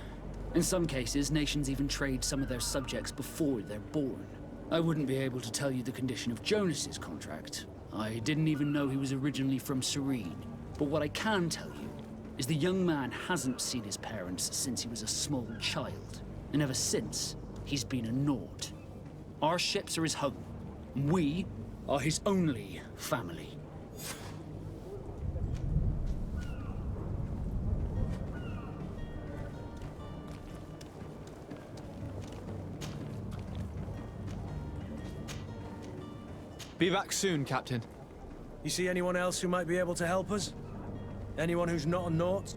In some cases, nations even trade some of their subjects before they're born. I wouldn't be able to tell you the condition of Jonas's contract. I didn't even know he was originally from Serene. But what I can tell you is the young man hasn't seen his parents since he was a small child. And ever since, he's been a Naut. Our ships are his home. We are his only family.
Be back soon, Captain.
You see anyone else who might be able to help us? Anyone who's not a Naut?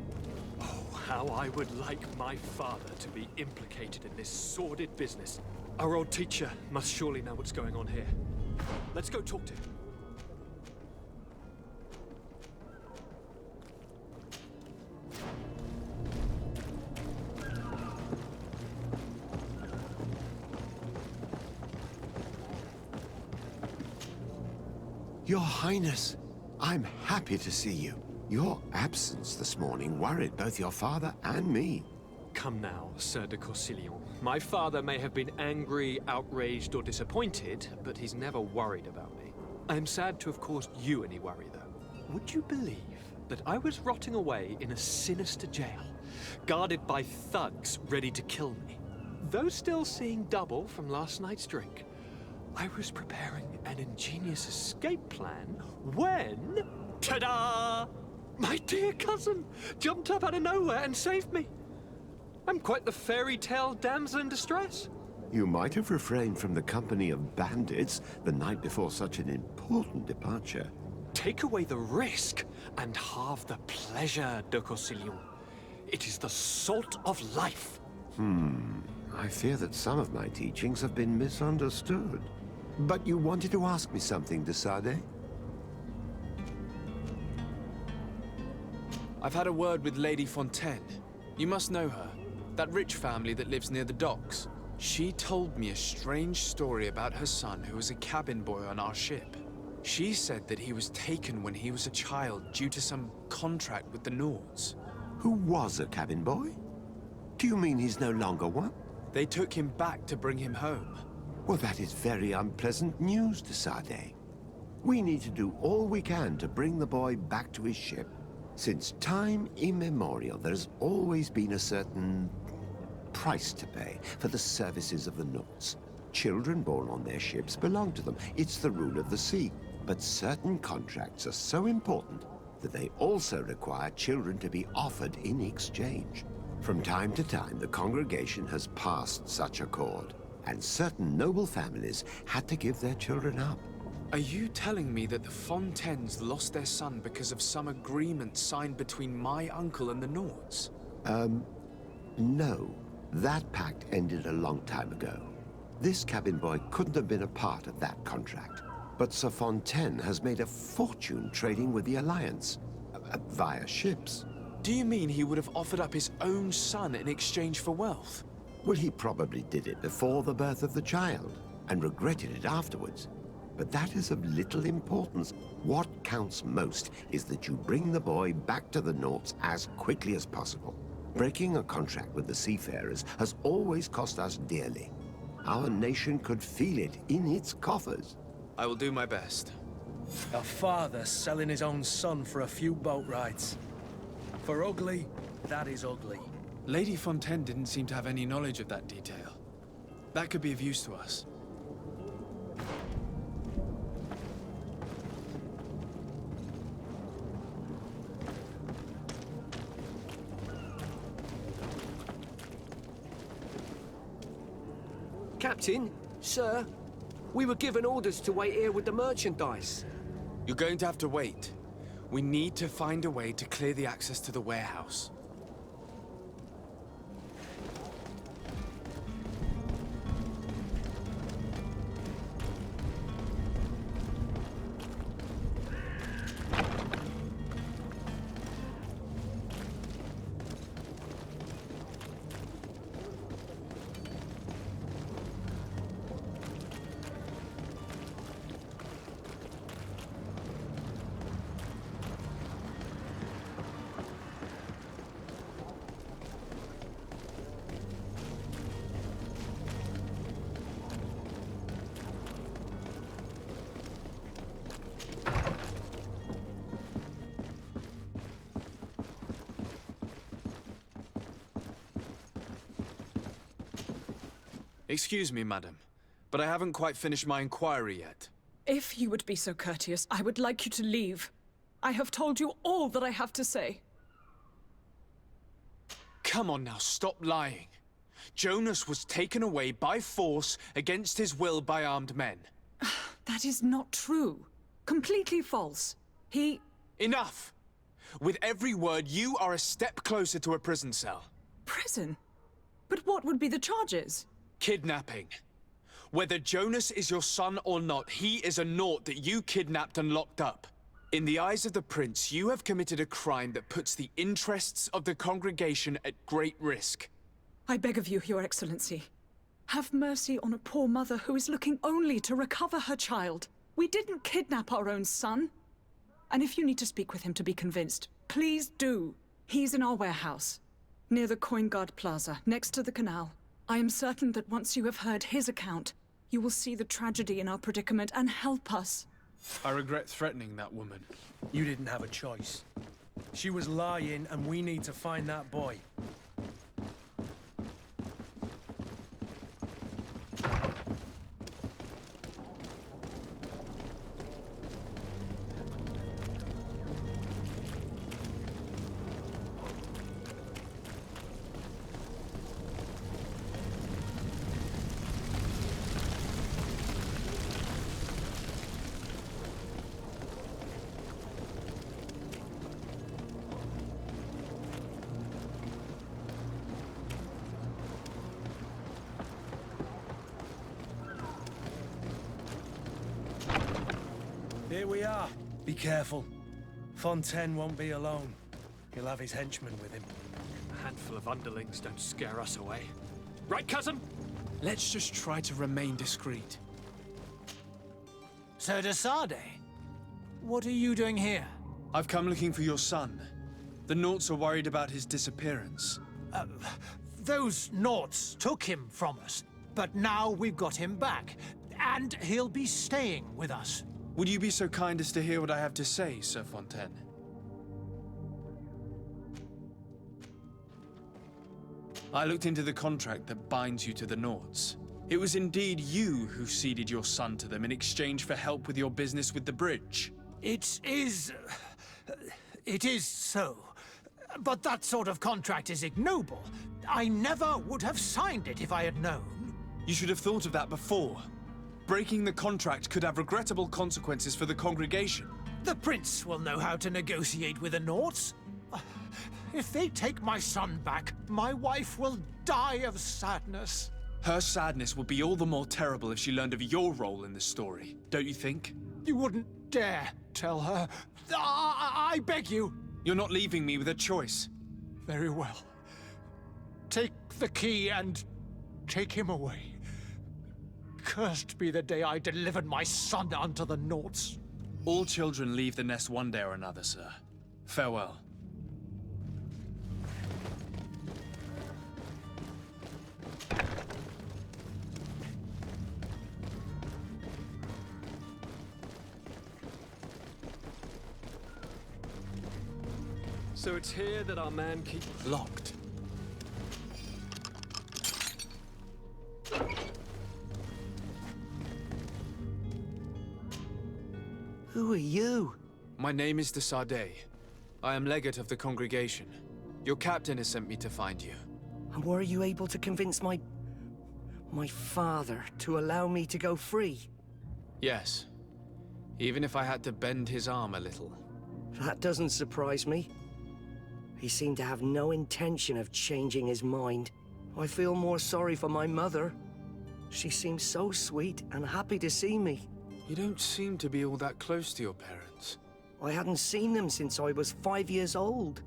Oh, how I would like my father to be implicated in this sordid business. Our old teacher must surely know what's going on here. Let's go talk to him.
Your Highness, I'm happy to see you. Your absence this morning worried both your father and me.
Come now, Sir de Corsillon. My father may have been angry, outraged, or disappointed, but he's never worried about me. I am sad to have caused you any worry, though. Would you believe that I was rotting away in a sinister jail, guarded by thugs ready to kill me? Though still seeing double from last night's drink, I was preparing an ingenious escape plan when... ta-da! My dear cousin jumped up out of nowhere and saved me. I'm quite the fairy tale damsel in distress.
You might have refrained from the company of bandits the night before such an important departure.
Take away the risk and halve the pleasure, de Corsillon. It is the salt of life.
I fear that some of my teachings have been misunderstood. But you wanted to ask me something, de Sade?
I've had a word with Lady Fontaine. You must know her. That rich family that lives near the docks. She told me a strange story about her son who was a cabin boy on our ship. She said that he was taken when he was a child due to some contract with the Nauts.
Who was a cabin boy? Do you mean he's no longer one?
They took him back to bring him home.
Well, that is very unpleasant news, de Sade. We need to do all we can to bring the boy back to his ship. Since time immemorial, there's always been a certain price to pay for the services of the Nauts. Children born on their ships belong to them. It's the rule of the sea. But certain contracts are so important that they also require children to be offered in exchange. From time to time, the congregation has passed such accord, and certain noble families had to give their children up.
Are you telling me that the Fontaines lost their son because of some agreement signed between my uncle and the Nauts?
No. That pact ended a long time ago. This cabin boy couldn't have been a part of that contract. But Sir Fontaine has made a fortune trading with the Alliance, via ships.
Do you mean he would have offered up his own son in exchange for wealth?
Well, he probably did it before the birth of the child, and regretted it afterwards. But that is of little importance. What counts most is that you bring the boy back to the Nauts as quickly as possible. Breaking a contract with the seafarers has always cost us dearly. Our nation could feel it in its coffers.
I will do my best.
A father selling his own son for a few boat rides. For ugly, that is ugly.
Lady Fontaine didn't seem to have any knowledge of that detail. That could be of use to us.
Captain, sir, we were given orders to wait here with the merchandise.
You're going to have to wait. We need to find a way to clear the access to the warehouse. Excuse me, madam, but I haven't quite finished my inquiry yet.
If you would be so courteous, I would like you to leave. I have told you all that I have to say.
Come on now, stop lying. Jonas was taken away by force against his will by armed men.
That is not true. Completely false. He...
Enough! With every word, you are a step closer to a prison cell.
Prison? But what would be the charges?
Kidnapping. Whether Jonas is your son or not, he is a naught that you kidnapped and locked up. In the eyes of the Prince, you have committed a crime that puts the interests of the congregation at great risk.
I beg of you, Your Excellency. Have mercy on a poor mother who is looking only to recover her child. We didn't kidnap our own son. And if you need to speak with him to be convinced, please do. He's in our warehouse, near the Coin Guard Plaza, next to the canal. I am certain that once you have heard his account, you will see the tragedy in our predicament and help us.
I regret threatening that woman.
You didn't have a choice. She was lying, and we need to find that boy. Here we are. Be careful. Fontaine won't be alone. He'll have his henchmen with him.
A handful of underlings don't scare us away. Right, cousin?
Let's just try to remain discreet.
Sir de Sade, what are you doing here?
I've come looking for your son. The Naughts are worried about his disappearance.
Those Naughts took him from us, but now we've got him back, and he'll be staying with us.
Would you be so kind as to hear what I have to say, Sir Fontaine? I looked into the contract that binds you to the Naughts. It was indeed you who ceded your son to them in exchange for help with your business with the bridge.
It is so. But that sort of contract is ignoble. I never would have signed it if I had known.
You should have thought of that before. Breaking the contract could have regrettable consequences for the congregation.
The Prince will know how to negotiate with the Naughts. If they take my son back, my wife will die of sadness.
Her sadness would be all the more terrible if she learned of your role in the story, don't you think?
You wouldn't dare tell her. I beg you.
You're not leaving me with a choice.
Very well. Take the key and take him away. Cursed be the day I delivered my son unto the Naughts.
All children leave the nest one day or another, sir. Farewell.
So it's here that our man keeps...
Locked.
Who are you?
My name is de Sade. I am legate of the congregation. Your captain has sent me to find you.
And were you able to convince my father to allow me to go free?
Yes. Even if I had to bend his arm a little.
That doesn't surprise me. He seemed to have no intention of changing his mind. I feel more sorry for my mother. She seems so sweet and happy to see me.
You don't seem to be all that close to your parents.
I hadn't seen them since I was 5 years old.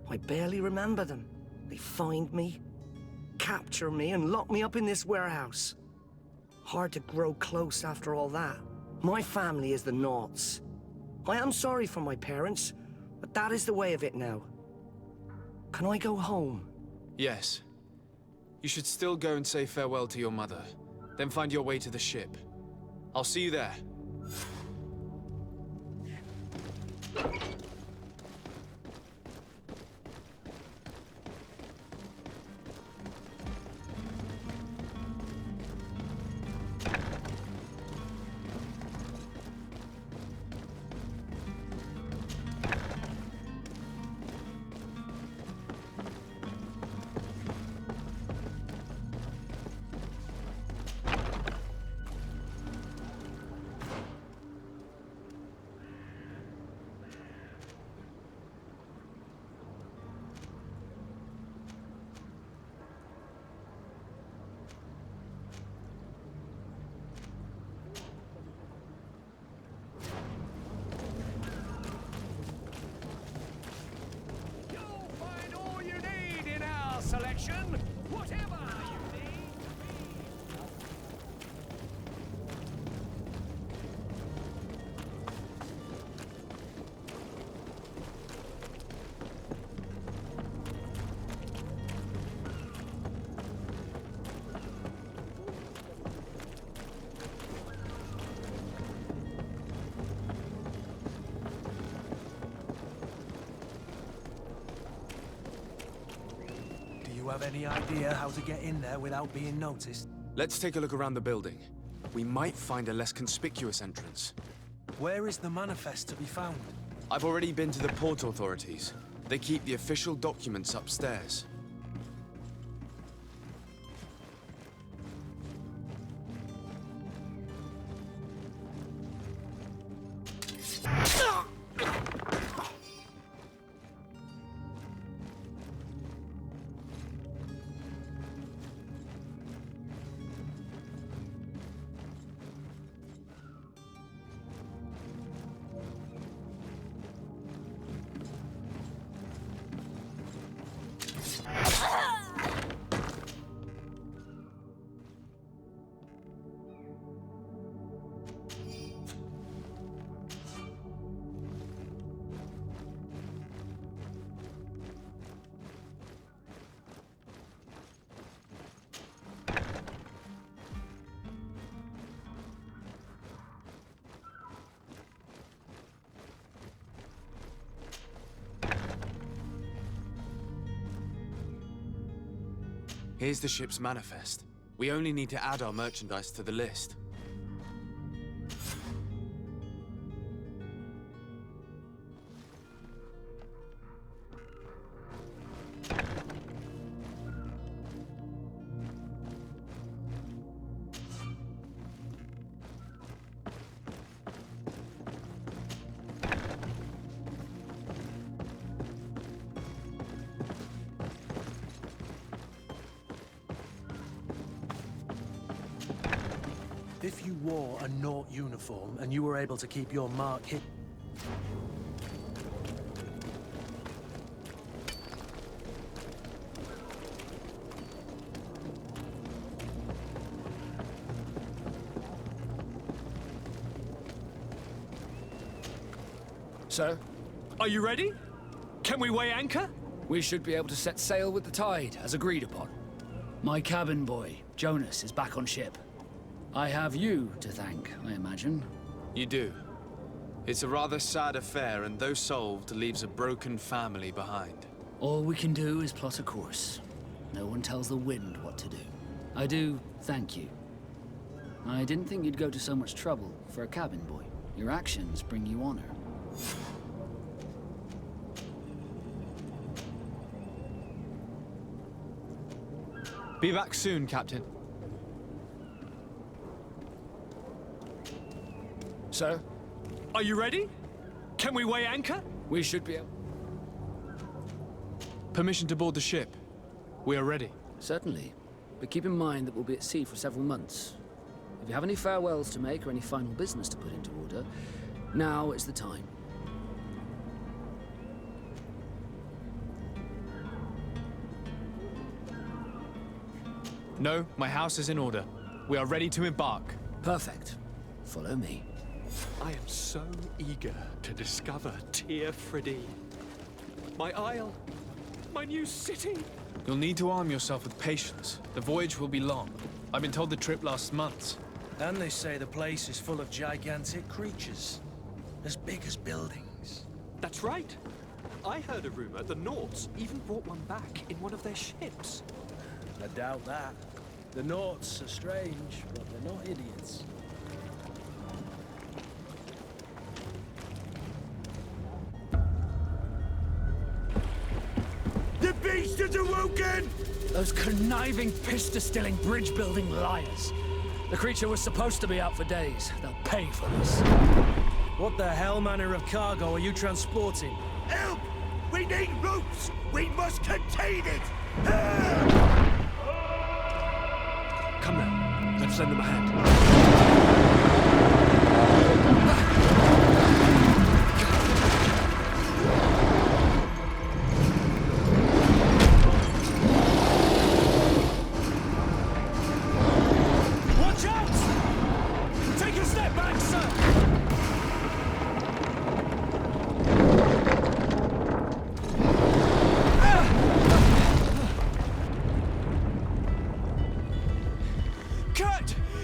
I barely remember them. They find me, capture me, and lock me up in this warehouse. Hard to grow close after all that. My family is the Naughts. I am sorry for my parents, but that is the way of it now. Can I go home?
Yes. You should still go and say farewell to your mother. Then find your way to the ship. I'll see you there.
have any idea how to get in there without being noticed?
Let's take a look around the building. We might find a less conspicuous entrance.
Where is the manifest to be found?
I've already been to the port authorities. They keep the official documents upstairs. Here's the ship's manifest. We only need to add our merchandise to the list.
If you wore a Naut uniform and you were able to keep your mark hidden...
So, are you ready? Can we weigh anchor?
We should be able to set sail with the tide, as agreed upon. My cabin boy, Jonas, is back on ship. I have you to thank, I imagine.
You do. It's a rather sad affair, and though solved, leaves a broken family behind.
All we can do is plot a course. No one tells the wind what to do. I do thank you. I didn't think you'd go to so much trouble for a cabin boy. Your actions bring you honor.
Be back soon, Captain.
So, are you ready? Can we weigh anchor?
We should be able...
Permission to board the ship. We are ready.
Certainly. But keep in mind that we'll be at sea for several months. If you have any farewells to make or any final business to put into order, now is the time.
No, my house is in order. We are ready to embark.
Perfect. Follow me.
I am so eager to discover Teer Fradee. My isle, my new city.
You'll need to arm yourself with patience. The voyage will be long. I've been told the trip lasts months.
And they say the place is full of gigantic creatures. As big as buildings.
That's right. I heard a rumor the Nauts even brought one back in one of their ships.
I doubt that. The Nauts are strange, but they're not idiots.
The beast is awoken!
Those conniving, piss-distilling, bridge-building liars. The creature was supposed to be out for days. They'll pay for this.
What the hell manner of cargo are you transporting?
Help! We need ropes! We must contain it!
Come now, let's lend them a hand.
Watch out! Take a step back, sir!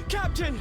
Captain!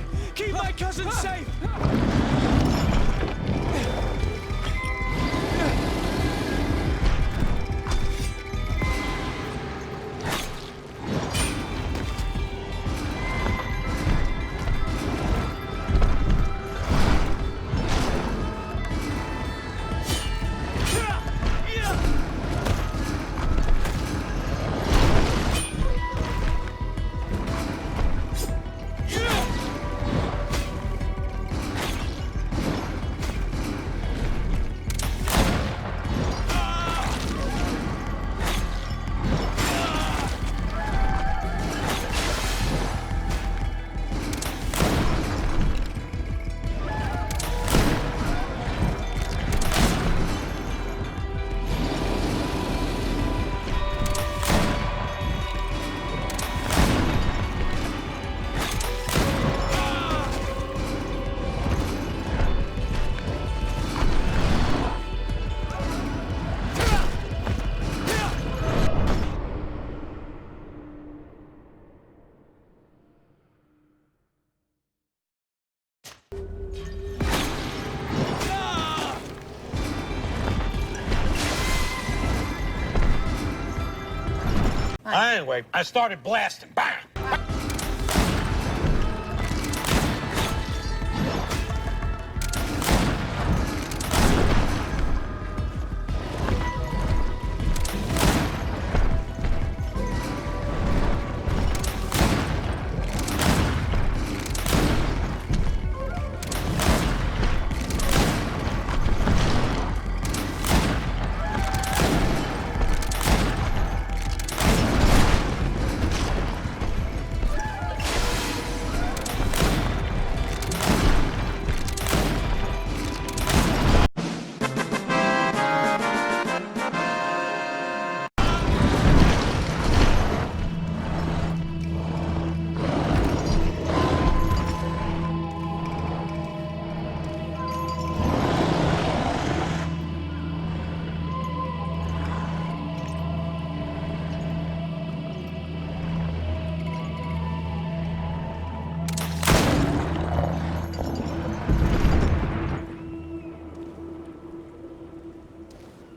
Anyway, I started blasting. Bam!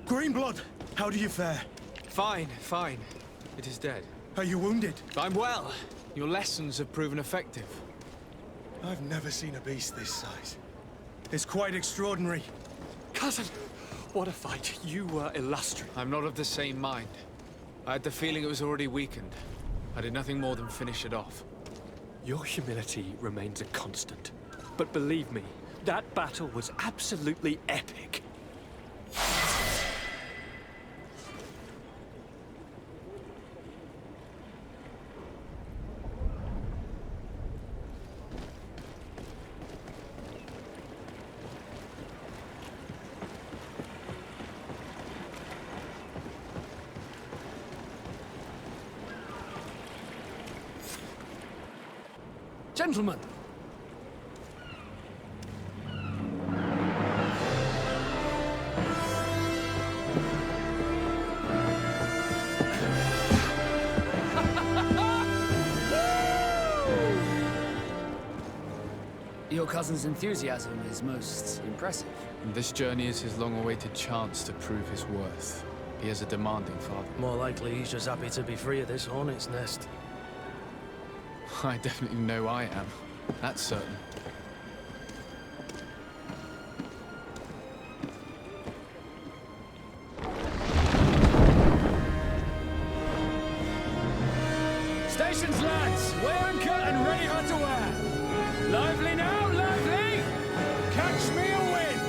Greenblood, how do you fare?
Fine, fine. It is dead.
Are you wounded?
I'm well. Your lessons have proven effective.
I've never seen a beast this size. It's quite extraordinary.
Cousin, what a fight. You were illustrious.
I'm not of the same mind. I had the feeling it was already weakened. I did nothing more than finish it off.
Your humility remains a constant. But believe me, that battle was absolutely epic.
Gentlemen!
Your cousin's enthusiasm is most impressive.
And this journey is his long-awaited chance to prove his worth. He has a demanding father.
More likely he's just happy to be free of this hornet's nest.
I definitely know I am. That's certain.
Stations, lads! Weigh anchor and ready her to wear! Lively now, lively! Catch me a wind!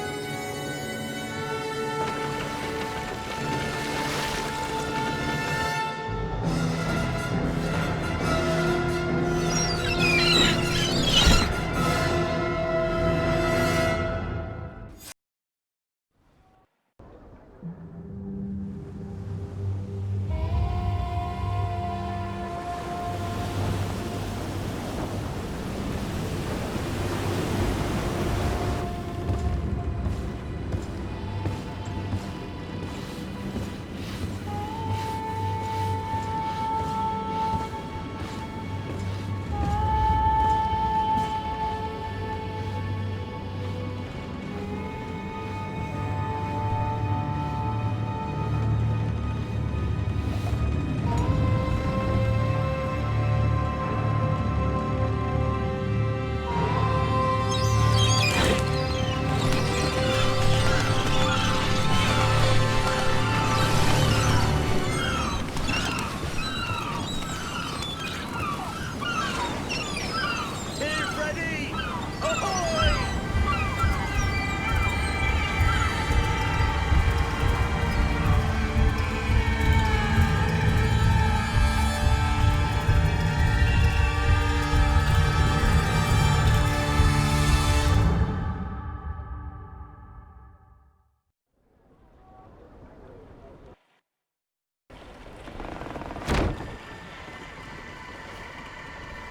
Teer Fradee! Ahoy!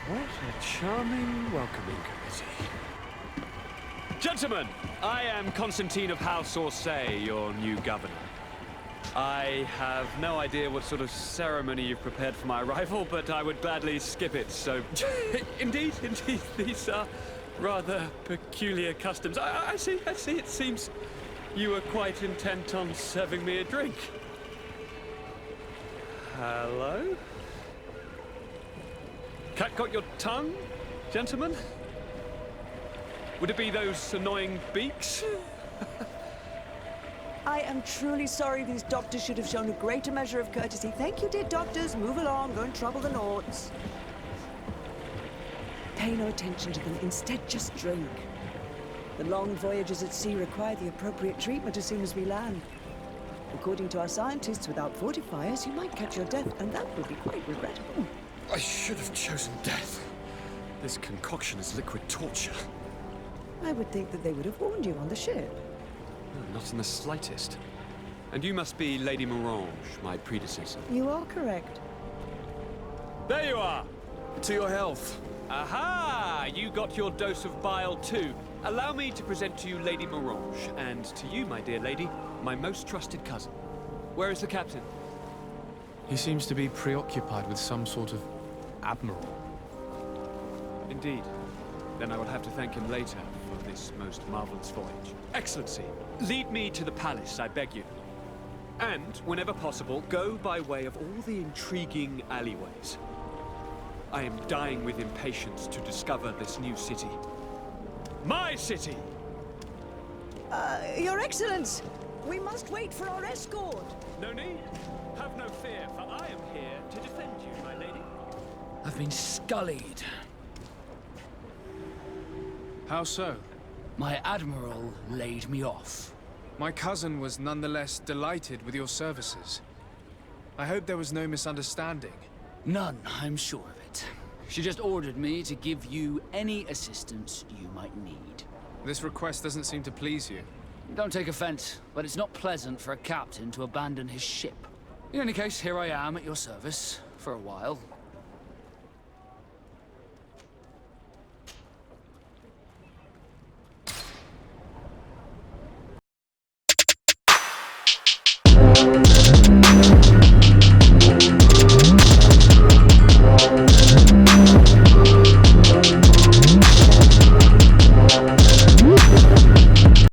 What a charming welcoming committee. Gentlemen, I am Constantine of House Orsay, your new governor. I have no idea what sort of ceremony you've prepared for my arrival, but I would gladly skip it, so... Indeed, these are rather peculiar customs. I see, it seems you were quite intent on serving me a drink. Hello? Cat got your tongue, gentlemen? Would it be those annoying beaks?
I am truly sorry. These doctors should have shown a greater measure of courtesy. Thank you, dear doctors. Move along, go and trouble the Nords. Pay no attention to them. Instead, just drink. The long voyages at sea require the appropriate treatment as soon as we land. According to our scientists, without fortifiers, you might catch your death, and that would be quite regrettable.
I should have chosen death. This concoction is liquid torture.
I would think that they would have warned you on the ship.
No, not in the slightest. And you must be Lady Morange, my predecessor.
You are correct.
There you are!
To your health.
Aha! You got your dose of bile too. Allow me to present to you Lady Morange, and to you, my dear lady, my most trusted cousin. Where is the captain?
He seems to be preoccupied with some sort of admiral.
Indeed. Then I will have to thank him later for this most marvelous voyage. Excellency, lead me to the palace, I beg you. And, whenever possible, go by way of all the intriguing alleyways. I am dying with impatience to discover this new city. My city!
Your Excellence! We must wait for our escort!
No need. Have no fear, for I am here to defend you, my lady.
I've been scullied.
How so?
My admiral laid me off.
My cousin was nonetheless delighted with your services. I hope there was no misunderstanding.
None, I'm sure of it. She just ordered me to give you any assistance you might need.
This request doesn't seem to please you.
Don't take offense, but it's not pleasant for a captain to abandon his ship. In any case, here I am at your service, for a while.